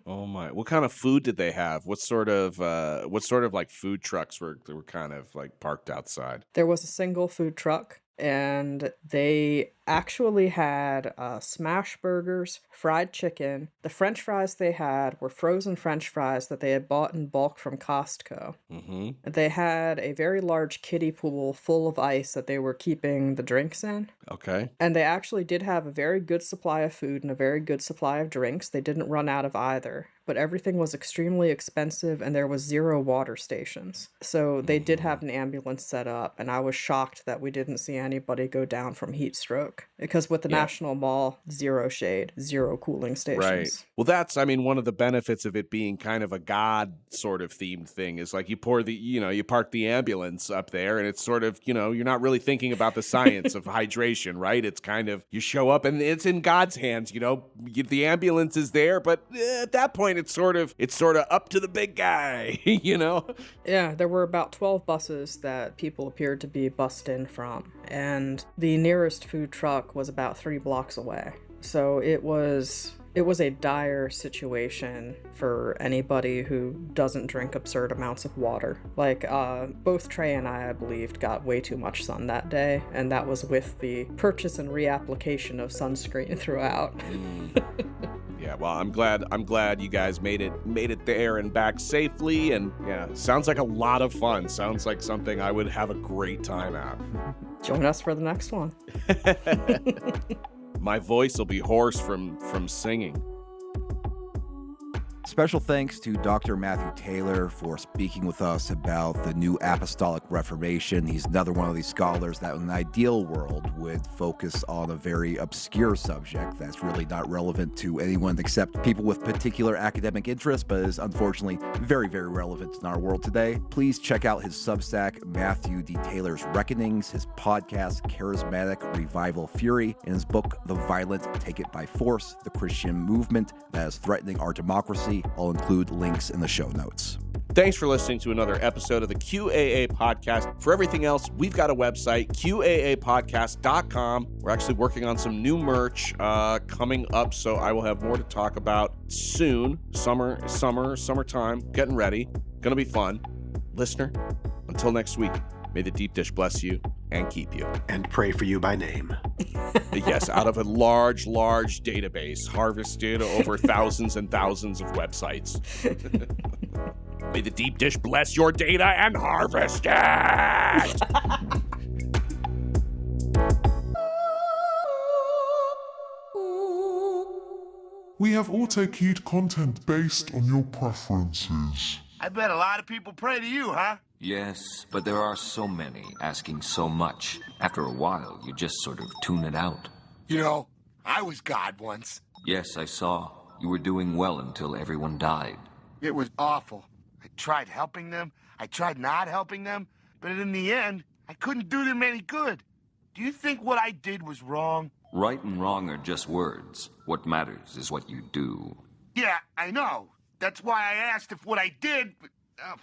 Oh my! What kind of food did they have? What sort of like food trucks were kind of like parked outside? There was a single food truck, and they actually had smash burgers, fried chicken. The French fries they had were frozen French fries that they had bought in bulk from Costco. Mm-hmm. They had a very large kiddie pool full of ice that they were keeping the drinks in. Okay. And they actually did have a very good supply of food and a very good supply of drinks. They didn't run out of either. But everything was extremely expensive, and there was 0 water stations. So they did have an ambulance set up, and I was shocked that we didn't see anybody go down from heat stroke. Because with the National Mall, 0 shade, 0 cooling stations. Right. Well, that's, one of the benefits of it being kind of a God sort of themed thing is like you park the ambulance up there, and it's sort of, you're not really thinking about the science of hydration, right? It's kind of, you show up and it's in God's hands, the ambulance is there, but at that point, it's sort of up to the big guy, Yeah, there were about 12 buses that people appeared to be bussed in from, and the nearest food truck was about 3 blocks away. So it was a dire situation for anybody who doesn't drink absurd amounts of water. Like, both Trey and I believed, got way too much sun that day, and that was with the purchase and reapplication of sunscreen throughout. Yeah, well, I'm glad you guys made it there and back safely, and yeah, sounds like a lot of fun. Sounds like something I would have a great time at. Join us for the next one. My voice will be hoarse from singing. Special thanks to Dr. Matthew Taylor for speaking with us about the new Apostolic Reformation. He's another one of these scholars that in an ideal world would focus on a very obscure subject that's really not relevant to anyone except people with particular academic interests, but is unfortunately very, very relevant in our world today. Please check out his Substack, Matthew D. Taylor's Reckonings, his podcast, Charismatic Revival Fury, and his book, The Violent Take It by Force, the Christian Movement that is Threatening Our Democracy. I'll include links in the show notes. Thanks for listening to another episode of the QAA Podcast. For everything else, we've got a website, QAApodcast.com. We're actually working on some new merch coming up, so I will have more to talk about soon. Summertime, getting ready. Gonna be fun. Listener, until next week, may the deep dish bless you and keep you. And pray for you by name. Yes, out of a large database harvested over thousands and thousands of websites. May the deep dish bless your data and harvest it! We have auto-keyed content based on your preferences. I bet a lot of people pray to you, huh? Yes, but there are so many asking so much. After a while, you just sort of tune it out. You know, I was God once. Yes, I saw. You were doing well until everyone died. It was awful. I tried helping them. I tried not helping them. But in the end, I couldn't do them any good. Do you think what I did was wrong? Right and wrong are just words. What matters is what you do. Yeah, I know. That's why I asked if what I did...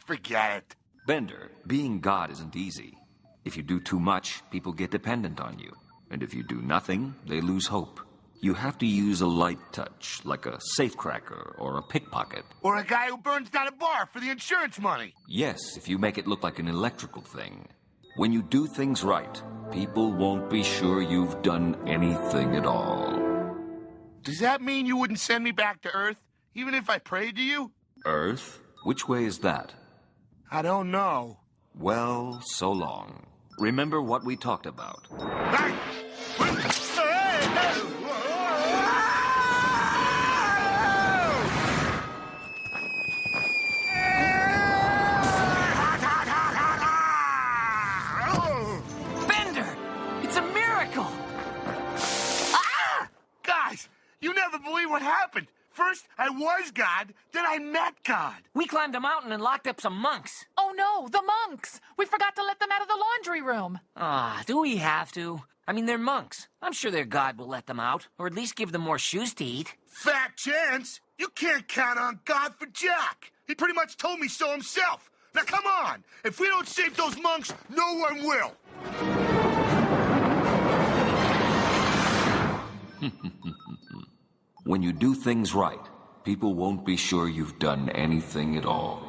forget it. Bender, being God isn't easy. If you do too much, people get dependent on you. And if you do nothing, they lose hope. You have to use a light touch, like a safecracker or a pickpocket. Or a guy who burns down a bar for the insurance money. Yes, if you make it look like an electrical thing. When you do things right, people won't be sure you've done anything at all. Does that mean you wouldn't send me back to Earth, even if I prayed to you? Earth? Which way is that? I don't know. Well, so long. Remember what we talked about. Bender! It's a miracle! Ah! Guys, you never believe what happened. First, I was God, then I met God. We climbed a mountain and locked up some monks. Oh no, the monks! We forgot to let them out of the laundry room. Ah, do we have to? I mean, they're monks. I'm sure their God will let them out, or at least give them more shoes to eat. Fat chance. You can't count on God for jack. He pretty much told me so himself. Now come on. If we don't save those monks, no one will. When you do things right, people won't be sure you've done anything at all.